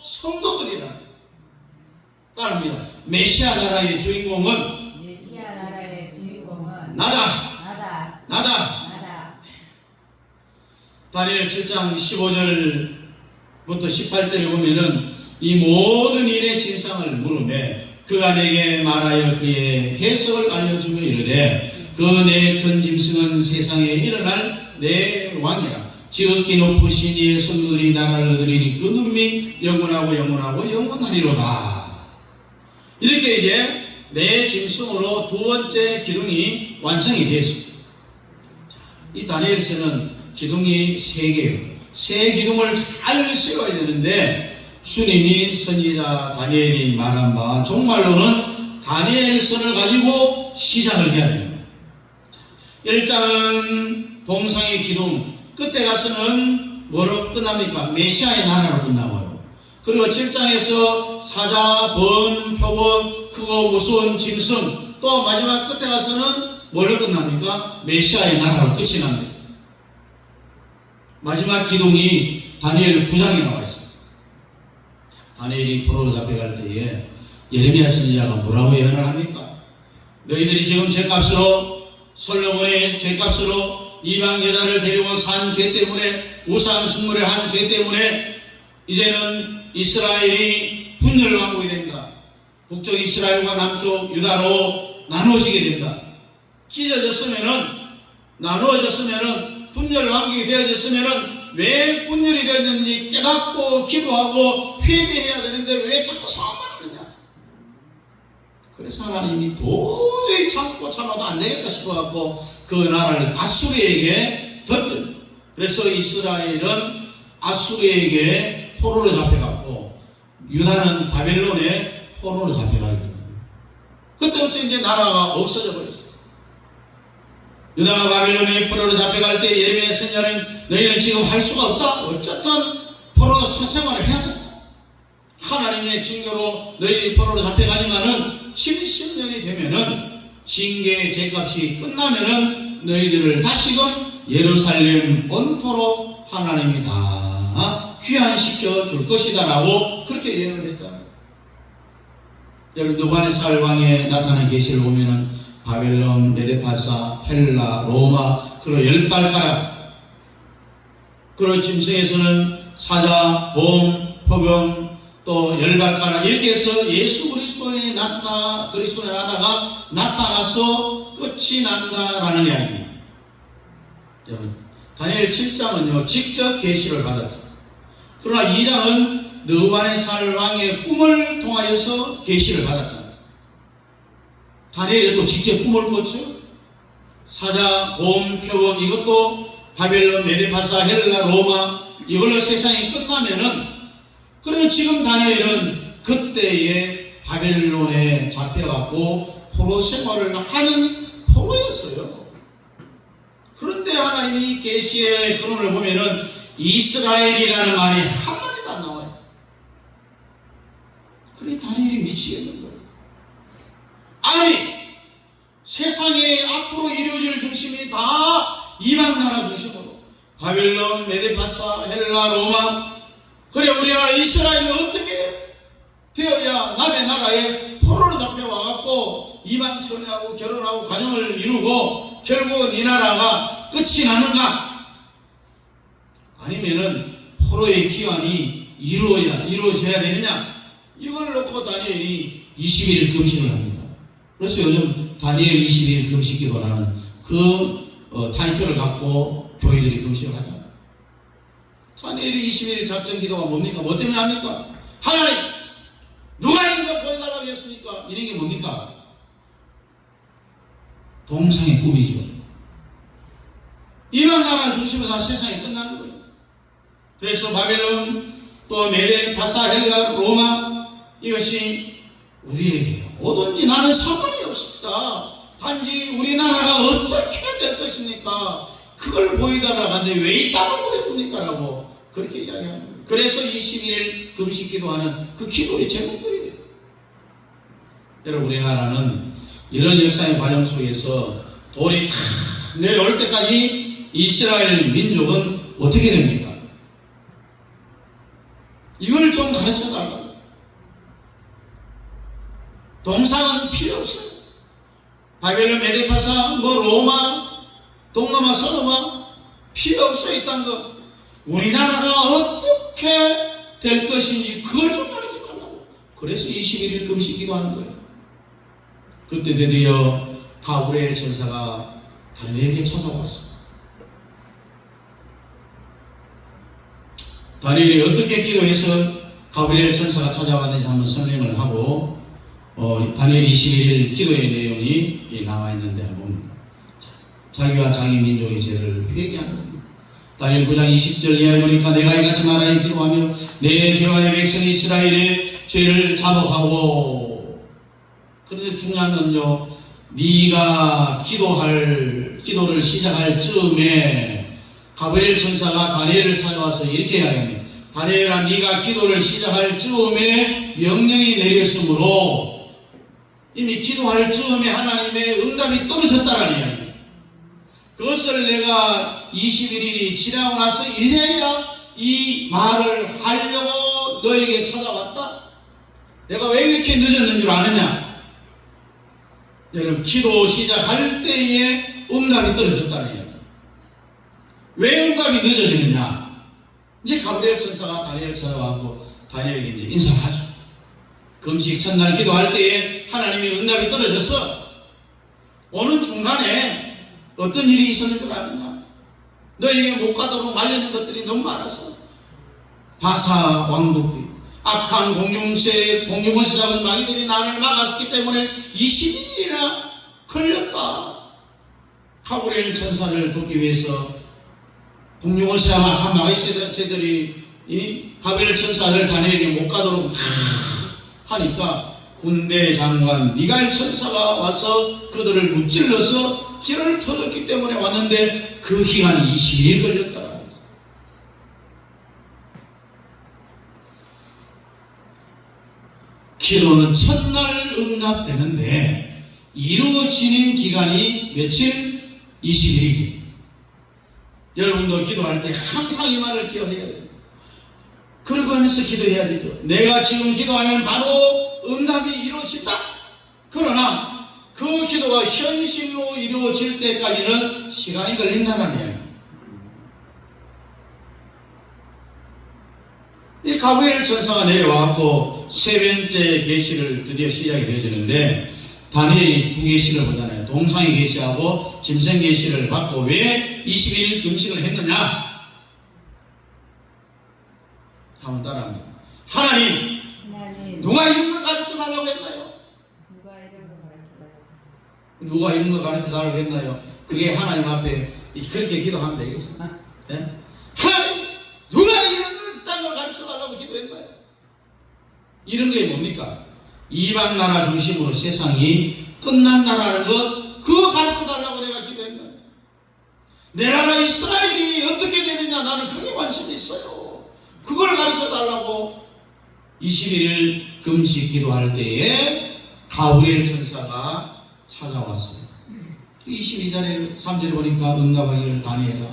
성도들이라. 따릅니다. 메시아 나라의 주인공은 메시아 나라의 주인공은 나다. 나다. 다니엘 7장 15절부터 18절에 보면은 이 모든 일의 진상을 물으매 그가 내게 말하여 그의 해석을 알려주며 이르되 그 내 큰 짐승은 세상에 일어날 내 왕이라. 지극히 높으신 이의 성도들이 나라를 얻으리니 그 누름이 영원하고 영원하리로다. 이렇게 이제 내 짐승으로 두 번째 기둥이 완성이 되었습니다. 이 다니엘서는 기둥이 세 개예요. 세 기둥을 잘 세워야 되는데 주님이 선지자 다니엘이 말한 바 종말로는 다니엘서를 가지고 시작을 해야 됩니다. 1장은 동상의 기둥, 끝에 가서는 뭐로 끝납니까? 메시아의 나라로 끝나고요. 그리고 7장에서 사자, 범, 표범, 크고 무서운 짐승, 또 마지막 끝에 가서는 뭘로 끝납니까? 메시아의 나라로 끝이 납니다. 마지막 기둥이 다니엘 9장에 나와 있습니다. 다니엘이 포로로 잡혀갈 때에 예레미야 선지자가 뭐라고 예언을 합니까? 너희들이 지금 죄값으로 솔로몬의 죄값으로 이방 여자를 데리고 산 죄 때문에 우상 숭배를 한 죄 때문에 이제는 이스라엘이 분열 왕국이 된다. 북쪽 이스라엘과 남쪽 유다로 나누어지게 된다. 찢어졌으면은 나누어졌으면은 분열 왕국이 되어졌으면은 왜 분열이 되었는지 깨닫고 기도하고 회개해야 되는데 왜 자꾸 싸움을 하느냐? 그래서 하나님이 도저히 참고 참아도 안 되겠다 싶어갖고 그 나라를 아수르에게 던져. 그래서 이스라엘은 아수르에게 포로로 잡혀갔고 유다는 바벨론에 포로로 잡혀가게 됩니다. 그때부터 이제 나라가 없어져 버렸어요. 유다가 바벨론에 포로로 잡혀갈 때 예레미야 선지자는 너희는 지금 할 수가 없다. 어쨌든 포로 사생활을 해야 된다. 하나님의 징계로 너희들이 포로로 잡혀가지만은 70년이 되면은 징계의 죄값이 끝나면은 너희들을 다시금 예루살렘 본토로 하나님이 다 귀환시켜 줄 것이다 라고 그렇게 예언을 했잖아요. 여러분 느부갓네살 왕의 나타난 계시를 보면은 바벨론, 메데파사, 헬라, 로마, 그리고 열발가락, 그리고 짐승에서는 사자, 곰, 표범, 또 열발가락 이렇게 해서 예수 그리스도의 그리스도의 나라가 나타나서 끝이 난다라는 이야기입니다. 여러분 다니엘 7장은요 직접 계시를 받았죠. 그러나 2장은 느부갓네살 왕의 꿈을 통하여서 계시를 받았잖아요. 다니엘이 또 직접 꿈을 꿨죠. 사자, 곰, 표범 이것도 바벨론, 메데파사, 헬라, 로마 이걸로 세상이 끝나면은 그러면 지금 다니엘은 그때의 바벨론에 잡혀갖고 포로 생활을 하는 포로였어요. 그런데 하나님이 계시의 근원을 보면은 이스라엘이라는 말이 한마디도 안 나와요. 그래 다니엘이 미치겠는 거예요. 아니 세상에 앞으로 이루어질 중심이 다 이방 나라 중심으로 바벨론, 메데파사, 헬라, 로마 그래 우리나라 이스라엘이 어떻게 되어야 남의 나라에 포로로 잡혀와갖고 이방 처녀하고 결혼하고 가정을 이루고 결국은 이 나라가 끝이 나는가? 아니면은 포로의 기한이 이루어져야 되느냐? 이걸 놓고 다니엘이 20일 금식을 합니다. 그래서 요즘 다니엘 20일 금식 기도라는 그 타이틀을 갖고 교회들이 금식을 하잖아요. 다니엘이 21일 작전 기도가 뭡니까? 뭐 때문에 합니까? 하나님, 누가 이런 거 보여달라고 했습니까? 이런 게 뭡니까? 동상의 꿈이죠. 이방 나라 중심으로 다 세상이 끝나는 거예요. 그래서 바벨론, 또 메데, 바사, 헬라, 로마, 이것이 우리에게 오든지 나는 상관이 없습니다. 단지 우리나라가 어떻게 될 것입니까? 그걸 보여달라고 하는데 왜 이 땅을 보여줍니까? 라고 그렇게 이야기하는 거예요. 그래서 21일 금식 기도하는 그 기도의 제목들이에요. 여러분, 우리나라는 이런 역사의 과정 속에서 돌이 탁 내려올 때까지 이스라엘 민족은 어떻게 됩니까? 이걸 좀 가르쳐 달라고. 동상은 필요 없어요. 바벨론, 메데파사, 로마, 동로마, 서로마 필요 없어요. 이딴 거. 우리나라가 어떻게 될 것인지 그걸 좀 가르쳐 달라고. 그래서 21일 금식 기도하는 거예요. 그때 드디어 가브리엘 천사가 다니엘에게 찾아왔어요. 다니엘이 어떻게 기도해서 가브리엘 천사가 찾아왔는지 한번 설명을 하고 다니엘 21일 기도의 내용이 나와 있는데 한번 봅니다. 자기와 자기 민족의 죄를 회개하는 겁니다. 다니엘 9장 20절 이하에 보니까 내가 이같이 말하여 기도하며 내 죄와 내 백성 이스라엘의 죄를 자복하고. 그런데 중요한 건요, 네가 기도를 시작할 즈음에 가브리엘 천사가 다니엘을 찾아와서 이렇게 이야기합니다. 다니엘아, 네가 기도를 시작할 즈음에 명령이 내렸으므로 이미 기도할 즈음에 하나님의 응답이 떨어졌다는 이야기입니다. 그것을 내가 21일이 지나고 나서 이제야 이 말을 하려고 너에게 찾아왔다. 내가 왜 이렇게 늦었는 줄 아느냐? 여러분, 기도 시작할 때에 응답이 떨어졌다는 이야기. 왜 응답이 늦어지느냐? 이제 가브리엘 천사가 다니엘을 찾아와서 다니엘에게 이제 인사를 하죠. 금식 첫날 기도할 때에 하나님의 응답이 떨어져서 오는 중간에 어떤 일이 있었는 줄 아느냐? 너에게 못 가도록 말리는 것들이 너무 많았어. 바사 왕국이 악한 공중원시 잡은 마귀들이 나를 막았기 때문에 21일이나 걸렸다. 가브리엘 천사를 돕기 위해서 공중원시 잡은 악한 마귀새들이 이 가브리엘 천사를 다니엘에게 못 가도록 하니까 군대 장관 미가엘 천사가 와서 그들을 무찔러서 길을 터졌기 때문에 왔는데 그 기간이 21일 걸렸다라는 거죠. 기도는 첫날 응답되는데 이루어지는 기간이 며칠? 21일. 여러분도 기도할 때 항상 이 말을 기억해야 돼요. 그러고 하면서 기도해야 되죠. 내가 지금 기도하면 바로 응답이 이루어진다. 그러나 그 기도가 현실로 이루어질 때까지는 시간이 걸린다는 이야기예요. 이 가브리엘 천사가 내려와서 세 번째 계시를 드디어 시작이 되어지는데 다니엘이 두 계시를 보잖아요. 동상의 계시하고 짐승 계시를 받고 왜 21일 금식을 했느냐? 한번 따라합니다. 하나님, 누가 이런 걸 가르쳐 달라고 했나요? 누가 이런 걸 가르쳐 달라고 했나요? 그게 하나님 앞에 그렇게 기도하면 되겠습니다. 네? 하나님, 누가 이런 걸 가르쳐 달라고 기도했나요? 이런 게 뭡니까? 이방 나라 중심으로 세상이 끝난 나라는 것, 그거 가르쳐 달라고 내가 기도했나요? 내 나라 이스라엘이 어떻게 되느냐, 나는 그게 관심이 있어요. 그걸 가르쳐 달라고 21일 금식 기도할 때에 가브리엘 천사가 찾아왔어요. 22절에 3절에 보니까 응답하기를 다니엘아,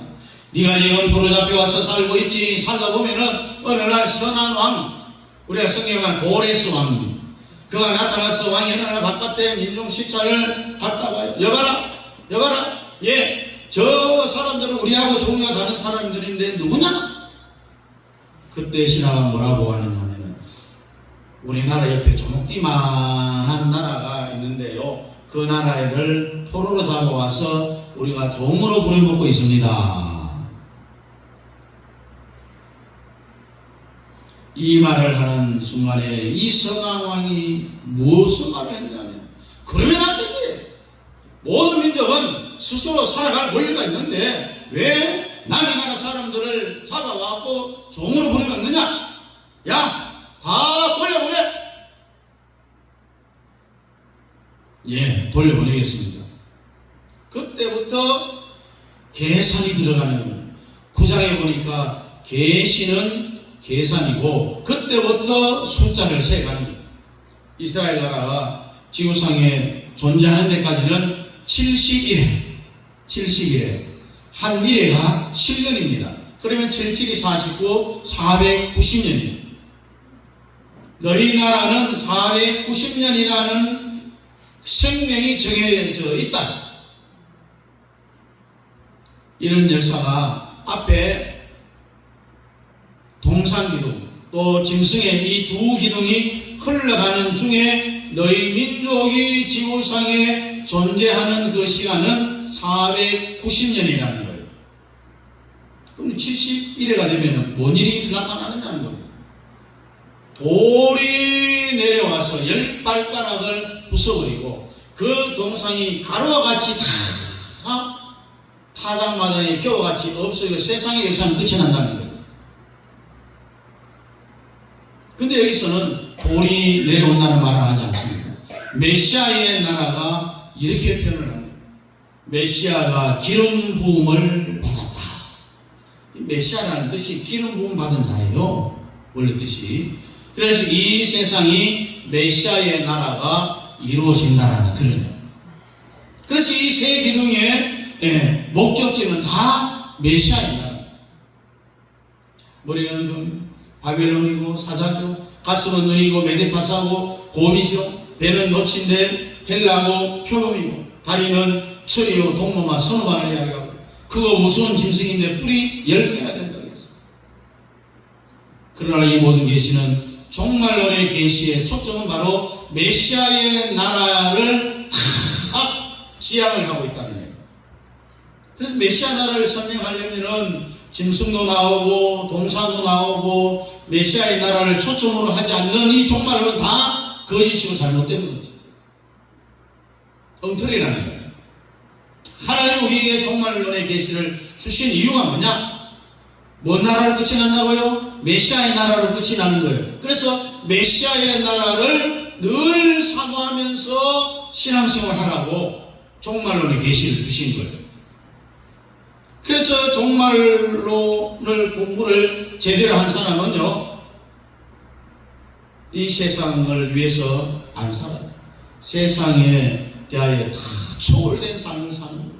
네가 지금 부르잡혀 와서 살고 있지. 살다 보면은 어느 날 선한 왕, 우리가 성경에 고레스 왕, 그가 나타나서 왕이 어느 날 바깥에 민중 식사를 갔다가 여봐라, 저 사람들은 우리하고 종류가 다른 사람들인데 누구냐? 그때 신하가 뭐라고 하느냐면은 우리나라 옆에 조목띠만한 나라가 있는데요, 그 나라를 포로로 잡아와서 우리가 종으로 부려먹고 있습니다. 이 말을 하는 순간에 이 서강왕이 무슨 말을 했냐면, 그러면 안 되지. 모든 민족은 스스로 살아갈 권리가 있는데 왜 남의 나라 사람들을 잡아와갖고 종으로 보내먹느냐? 야, 다 돌려보내. 예, 돌려보내겠습니다. 그때부터 계산이 들어가는 거예요. 9장에 보니까 계시는 계산이고, 그때부터 숫자를 세가는 거예요. 이스라엘 나라가 지구상에 존재하는 데까지는 71회. 한 1회가 7년입니다. 그러면 77이 49, 490년이에요. 너희 나라는 490년이라는 생명이 정해져 있다. 이런 역사가 앞에 동산기둥 또 짐승의 이 두 기둥이 흘러가는 중에 너희 민족이 지구상에 존재하는 그 시간은 490년이라는 거예요. 그럼 71회가 되면 뭔 일이 나타나느냐는 겁니다. 돌이 내려와서 10발가락을 부숴버리고 그 동상이 가루와 같이 다 타작마당에 겨우같이 없어지고 세상의 역사는 끝이 난다는 거죠. 근데 여기서는 돌이 내려온다는 말을 하지 않습니다. 메시아의 나라가 이렇게 표현을 합니다. 메시아가 기름 부음을 받았다. 메시아라는 뜻이 기름 부음 받은 자예요. 원래 뜻이. 그래서 이 세상이 메시아의 나라가 이루어진다라는 그런 거예요. 그래서 이 세 기둥의 목적지는 다 메시아입니다. 머리는 바벨론이고 사자죠. 가슴은 눈이고 메데파사고 곰이죠. 배는 노친데 헬라고 표범이고, 다리는 철이요 동무마 선호반을 이야기하고, 그거 무서운 짐승인데 뿔이 10개나 된다고 했어요. 그러나 이 모든 계시는 종말론의 계시의 초점은 바로 메시아의 나라를 다 지향을 하고 있다는 거예요. 그래서 메시아 나라를 설명하려면은 짐승도 나오고 동산도 나오고 메시아의 나라를 초점으로 하지 않는 이 종말론은 다 거짓이고 잘못된 거지. 엉터리라는 거예요. 하나님 우리에게 종말론의 계시를 주신 이유가 뭐냐? 뭔 나라로 끝이 난다고요? 메시아의 나라로 끝이 나는 거예요. 그래서 메시아의 나라를 늘 사모하면서 신앙생활 하라고 종말론의 계시를 주신 거예요. 그래서 종말론을 공부를 제대로 한 사람은요, 이 세상을 위해서 안 살아요. 세상에 대하여 다 초월된 삶을 사는 거예요.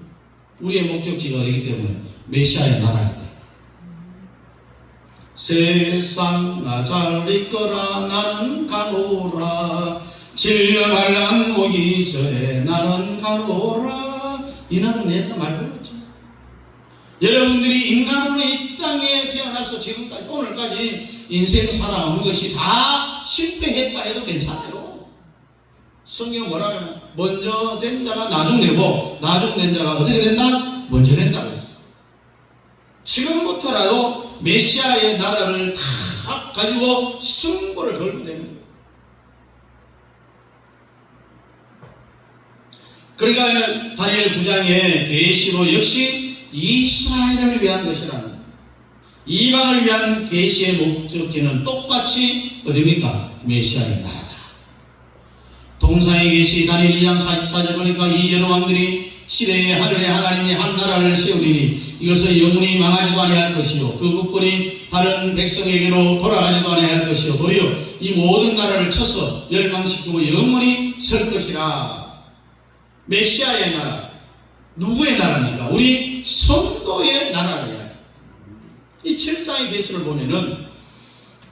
우리의 목적지가 어디기 때문에 메시아의 나라이기 때문에. 세상 나 잘 있거라 나는 가노라, 진련할 날 오기 전에 나는 가노라. 이 나라는 옛날 말 불렀죠. 여러분들이 인간으로 이 땅에 태어나서 지금까지 오늘까지 인생 살아가는 것이 다 실패했다 해도 괜찮아요. 성경 뭐라면 먼저 된 자가 나중되고 나중된 자가 어떻게 된다? 먼저 된다고 했어요. 지금부터라도 메시아의 나라를 다 가지고 승부를 걸고 되는 거예요. 그러니까 다니엘 9장의 계시로 역시 이스라엘을 위한 것이라는 거예요. 이방을 위한 계시의 목적지는 똑같이 어디입니까? 메시아의 나라다. 동상의 계시 다니엘 2장 44절 보니까 이 여러 왕들이 시대에 하늘에 하나님의 한 나라를 세우리니 이것은 영원히 망하지도 아니할 것이요 그 국권이 다른 백성에게로 돌아가지도 아니할 것이요 도리어 이 모든 나라를 쳐서 멸망시키고 영원히 설 것이라. 메시아의 나라, 누구의 나라입니까? 우리 성도의 나라를. 이 7장의 계시를 보면은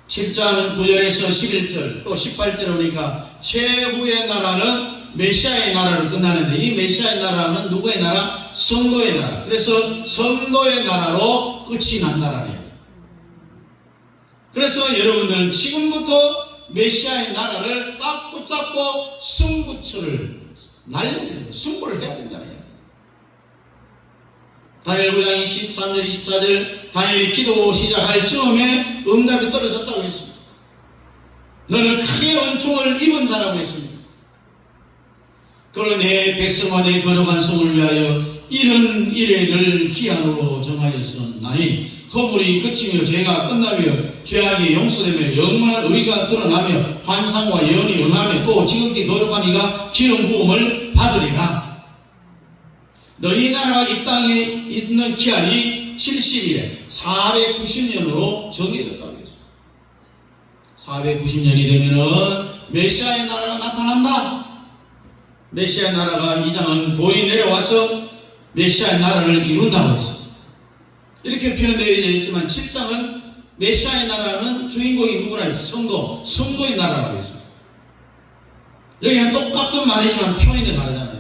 7장 9절에서 11절 또 18절에 보니까 최후의 나라는 메시아의 나라로 끝나는데, 이 메시아의 나라는 누구의 나라? 성도의 나라. 그래서 성도의 나라로 끝이 난다라네요. 그래서 여러분들은 지금부터 메시아의 나라를 딱 붙잡고 승부처를 날려야 됩니다. 승부를 해야 된다는 거예요. 다니엘 9장 23절 24절 다니엘이 기도 시작할 즈음에 응답이 떨어졌다고 했습니다. 너는 크게 은총을 입은 자라고 했습니다. 그런 내 백성과 내 거룩한 성을 위하여 이런 이래를 기한으로 정하였었나니 허물이 끝이며 죄가 끝나며 죄악이 용서되며 영원한 의가 드러나며 환상과 예언이 응하며 또 지극히 거룩한 이가 기름 부음을 받으리라. 너희 나라가 이 땅에 있는 기한이 70일에 490년으로 정해졌다고 했습니다. 490년이 되면은 메시아의 나라가 나타난다. 메시아의 나라가 2장은 돌이 내려와서 메시아의 나라를 이룬다고 했습니다. 이렇게 표현되어 있지만 7장은 메시아의 나라는 주인공이 누구라 했습니다. 성도의 나라라고 했습니다. 여기는 똑같은 말이지만 표현이 다르잖아요.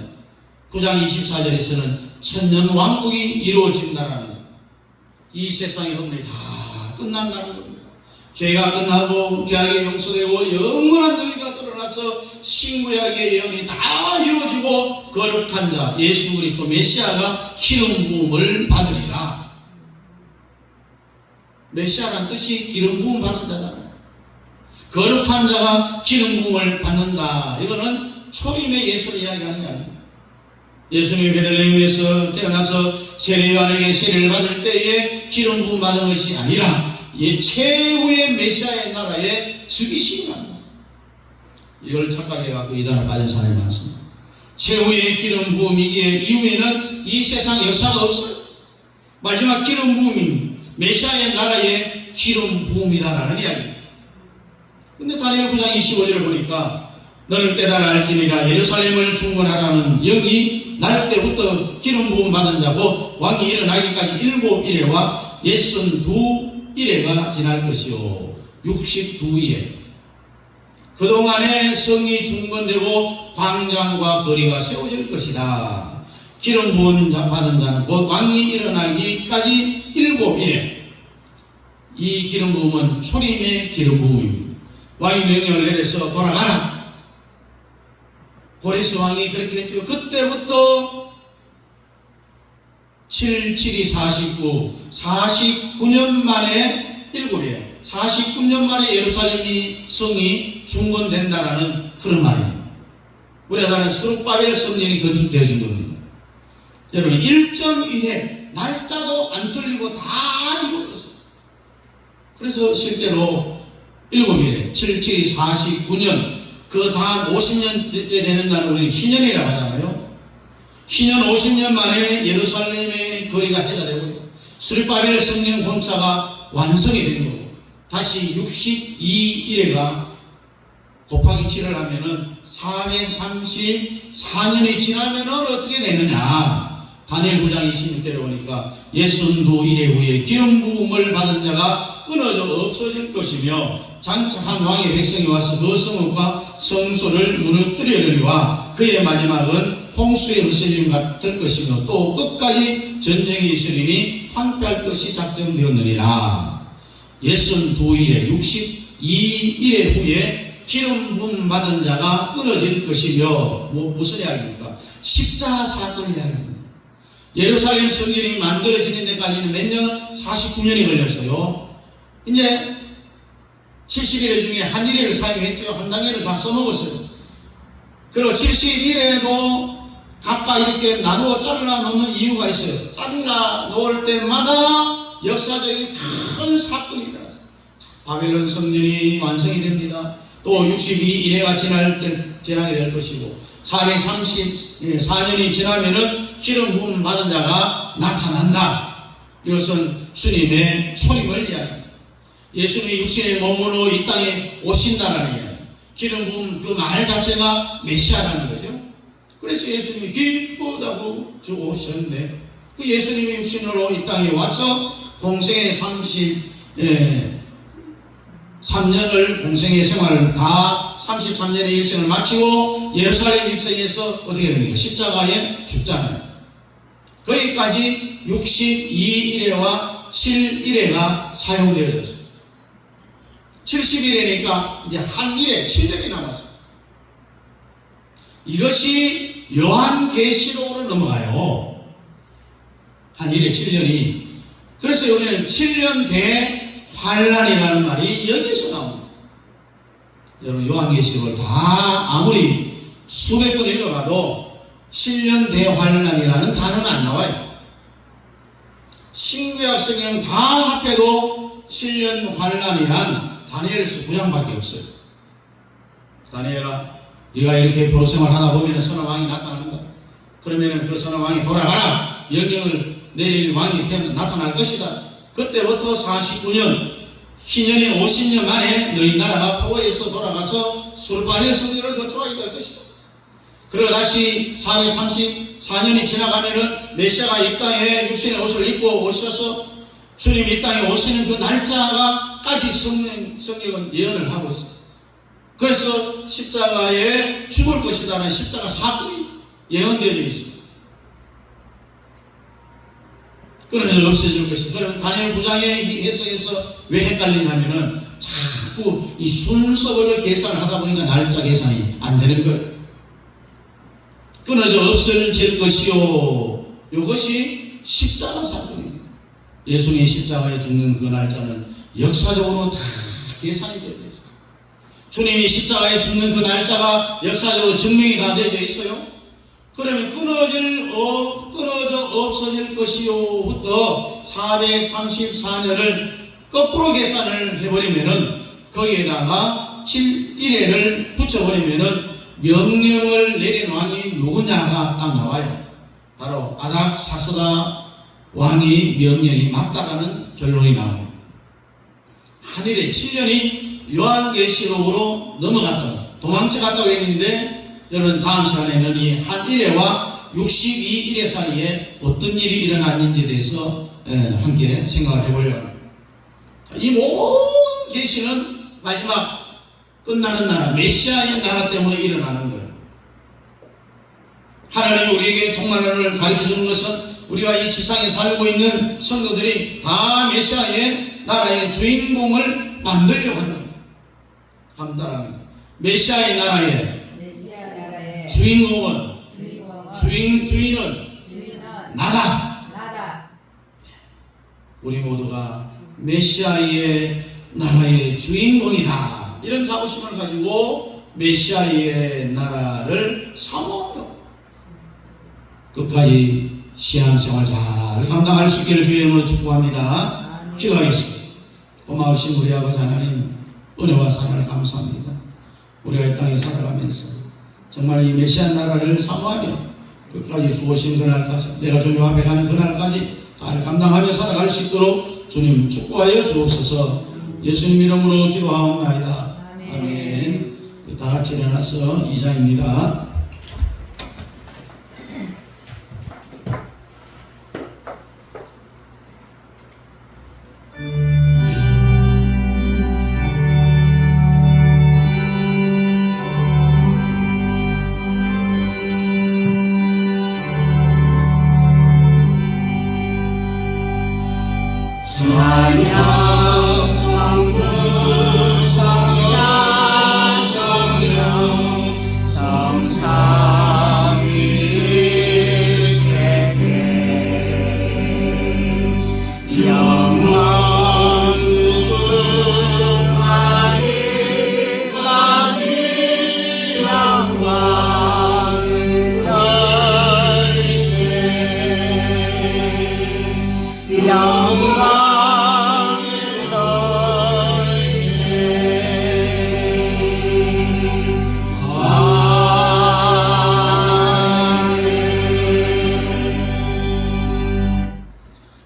9장 24절에서는 천년 왕국이 이루어진다라는 이 세상의 험리 다 끝난다는 겁니다. 죄가 끝나고 죄악이 용서되고 영원한 의가 드러나서 신구약의 예언이 다 이루어지고 거룩한 자 예수 그리스도 메시아가 기름 부음을 받으리라. 메시아란 뜻이 기름 부음 받는 자잖아요. 거룩한 자가 기름 부음을 받는다. 이거는 초림의 예수를 이야기하는 게 아닙니다. 예수님이 베들레헴에서 태어나서 세례 요한에게 세례를 받을 때에 기름 부음 받은 것이 아니라 최후의 메시아의 나라에 즉위신이 납니다. 이걸 착각해갖고 이단에 빠진 사람이 많습니다. 최후의 기름 부음이기에 이후에는 이 세상 역사가 없어요. 마지막 기름 부음입니다. 메시아의 나라의 기름 부음이다라는 이야기입니다. 근데 다니엘 9장 25절을 보니까 너는 깨달아 알지니라 예루살렘을 중건하라는 영이 날 때부터 기름 부음 받은 자고 왕이 일어나기까지 7일에와 62일에가 지날 것이요 62일에 그동안에 성이 중건되고 광장과 거리가 세워질 것이다. 기름 부음 받은 자는 곧 왕이 일어나기까지 7일에 이 기름 부음은 초림의 기름 부음입니다. 왕이 명령을 내려서 돌아가라. 고레스 왕이 그렇게 했죠. 그때부터 7, 7이 49, 49년 만에 7일에 49년 만에 예루살렘이 성이 중건된다라는 그런 말입니다. 우리나라는 스룹바벨 성전이 건축되어진 겁니다. 여러분 1.1회 날짜도 안 틀리고 다 이루어졌어요. 그래서 실제로 7일에 7, 7이 49년 그 다음 50년째 되는 날을 우리는 희년이라고 하잖아요. 희년 50년 만에 예루살렘의 거리가 해제되고 스룹바벨 성령 공사가 완성이 된 거고 다시 62일에가 곱하기 7을 하면은 434년이 지나면은 어떻게 되느냐. 다니엘 9장 26절에 보니까 62일에 후에 기름 부음을 받은 자가 끊어져 없어질 것이며 장차 한 왕의 백성이 와서 그 성읍과 성소를 무너뜨리려니와 그의 마지막은 홍수의 흩어짐 같을 것이며 또 끝까지 전쟁이 있으리니 황폐할 것이 작정되었느니라. 62일에 62일에 후에 기름 부음 받은 자가 끊어질 것이며 무슨 이야기입니까? 십자가 사건을 이야기합니다. 예루살렘 성전이 만들어지는 데까지는 몇 년? 49년이 걸렸어요. 이제 70일 중에 한 일회를 사용했죠. 한 단계를 다 써먹었어요. 그리고 71일에도 각각 이렇게 나누어 잘라 놓는 이유가 있어요. 잘라 놓을 때마다 역사적인 큰 사건이 일어났어요. 바벨론 성전이 완성이 됩니다. 또 62일회가 지나게 될 것이고 434년이 지나면은 기름 부음 받은 자가 나타난다. 이것은 주님의 초림을 이야기합니다. 예수님이 육신의 몸으로 이 땅에 오신다라는 이야기. 기름 부음 그 말 자체가 메시아라는 거죠. 그래서 예수님이 기쁘다고 주고 오셨는데 그 예수님이 육신으로 이 땅에 와서 공생의 33년을 공생의 생활을 다 33년의 일생을 마치고 예루살렘 입성해서 어떻게 됩니까? 십자가에 죽잖아요. 거기까지 62일회와 7일회가 사용되어졌습니다. 70일이니까 이제 한 일에 7년이 남았어요. 이것이 요한계시록으로 넘어가요. 한 일에 7년이. 그래서 여기는 7년 대환란이라는 말이 여기서 나옵니다. 여러분 요한계시록을 다 아무리 수백 번 읽어봐도 7년 대환란이라는 단어는 안 나와요. 신구약 성경 다 합해도 7년 환란이란 다니엘서 9장밖에 없어요. 다니엘아, 네가 이렇게 포로 생활 하다 보면 선왕이 나타난다. 그러면은 그 선왕이 돌아가라. 명령을 내릴 왕이 나타날 것이다. 그때부터 49년, 희년의 50년 만에 너희 나라가 포로에서 돌아가서 수르바벨 성전을 거쳐가게 될 것이다. 그리고 다시 434년이 지나가면은 메시아가 이 땅에 육신의 옷을 입고 오셔서 주님이 이 땅에 오시는 그 날짜가까지 성경은 예언을 하고 있어요. 그래서 십자가에 죽을 것이라는 십자가 사건이 예언되어 있습니다. 그러면 없어질 것이다. 그러면 다니엘 9장의 해석에서 왜 헷갈리냐면은 자꾸 이 순서별로 계산을 하다 보니까 날짜 계산이 안 되는 거예요. 끊어져 없어질 것이요. 이것이 십자가 사건입니다. 예수님이 십자가에 죽는 그 날짜는 역사적으로 다 계산이 되어 있어요. 주님이 십자가에 죽는 그 날짜가 역사적으로 증명이 다 되어 있어요. 그러면 끊어져 없어질 것이요부터 434년을 거꾸로 계산을 해버리면은 거기에다가 7일에를 붙여버리면은 명령을 내린 왕이 누구냐가 딱 나와요. 바로 아닥사스다 왕이 명령이 맞다라는 결론이 나옵니다. 한일에 7년이 요한계시록으로 넘어갔다, 도망쳐갔다고 했는데, 여러분 다음 시간에는 이 한일회와 62일의 사이에 어떤 일이 일어났는지에 대해서 함께 생각을 해보려고 합니다. 이 모든 계시는 마지막 끝나는 나라, 메시아의 나라 때문에 일어나는 거예요. 하나님이 우리에게 종말론을 가르쳐주는 것은 우리가 이 지상에 살고 있는 성도들이 다 메시아의 나라의 주인공을 만들려고 하는 거예요. 한번 따라합니다. 메시아의 나라의 주인공은 주인은 나다. 우리 모두가 메시아의 나라의 주인공이다. 이런 자부심을 가지고 메시아의 나라를 사모하며 끝까지 신앙생활 잘 감당할 수 있기를 주의 이름으로 축복합니다. 기도하겠습니다. 고마우신 우리 아버지 하나님, 은혜와 사랑을 감사합니다. 우리가 이 땅에 살아가면서 정말 이 메시아 나라를 사모하며 끝까지 주오신 그날까지, 내가 주님 앞에 가는 그날까지 잘 감당하며 살아갈 수 있도록 주님 축복하여 주옵소서. 예수님 이름으로 기도하옵나이다. 아멘. 다 같이 일어나서 2장입니다.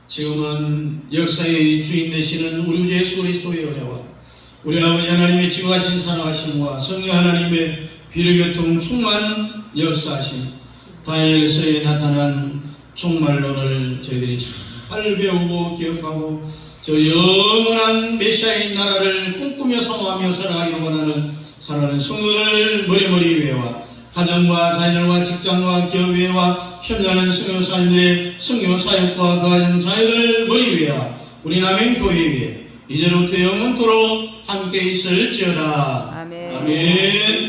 지금은 역사의 주인 되시는 우리 주 예수 그리스도의 은혜와 우리 아버지 하나님의 지구하신 사랑하심과 성령 하나님의 비례교통 충만 역사하심, 다니엘서에 나타난 종말론을 저희들이 잘 배우고 기억하고 저 영원한 메시아의 나라를 꿈꾸며 사모하며 살아가기를 원하는 사랑하는 성도들 머리머리회와 가정과 자녀들과 직장과 기업회와 협력하는 성교사님들의 성교사역과 가정 자녀들 머리회와 우리 남행교회에 이제로부터 영원토록 함께 있을지어다. 아멘. 아멘.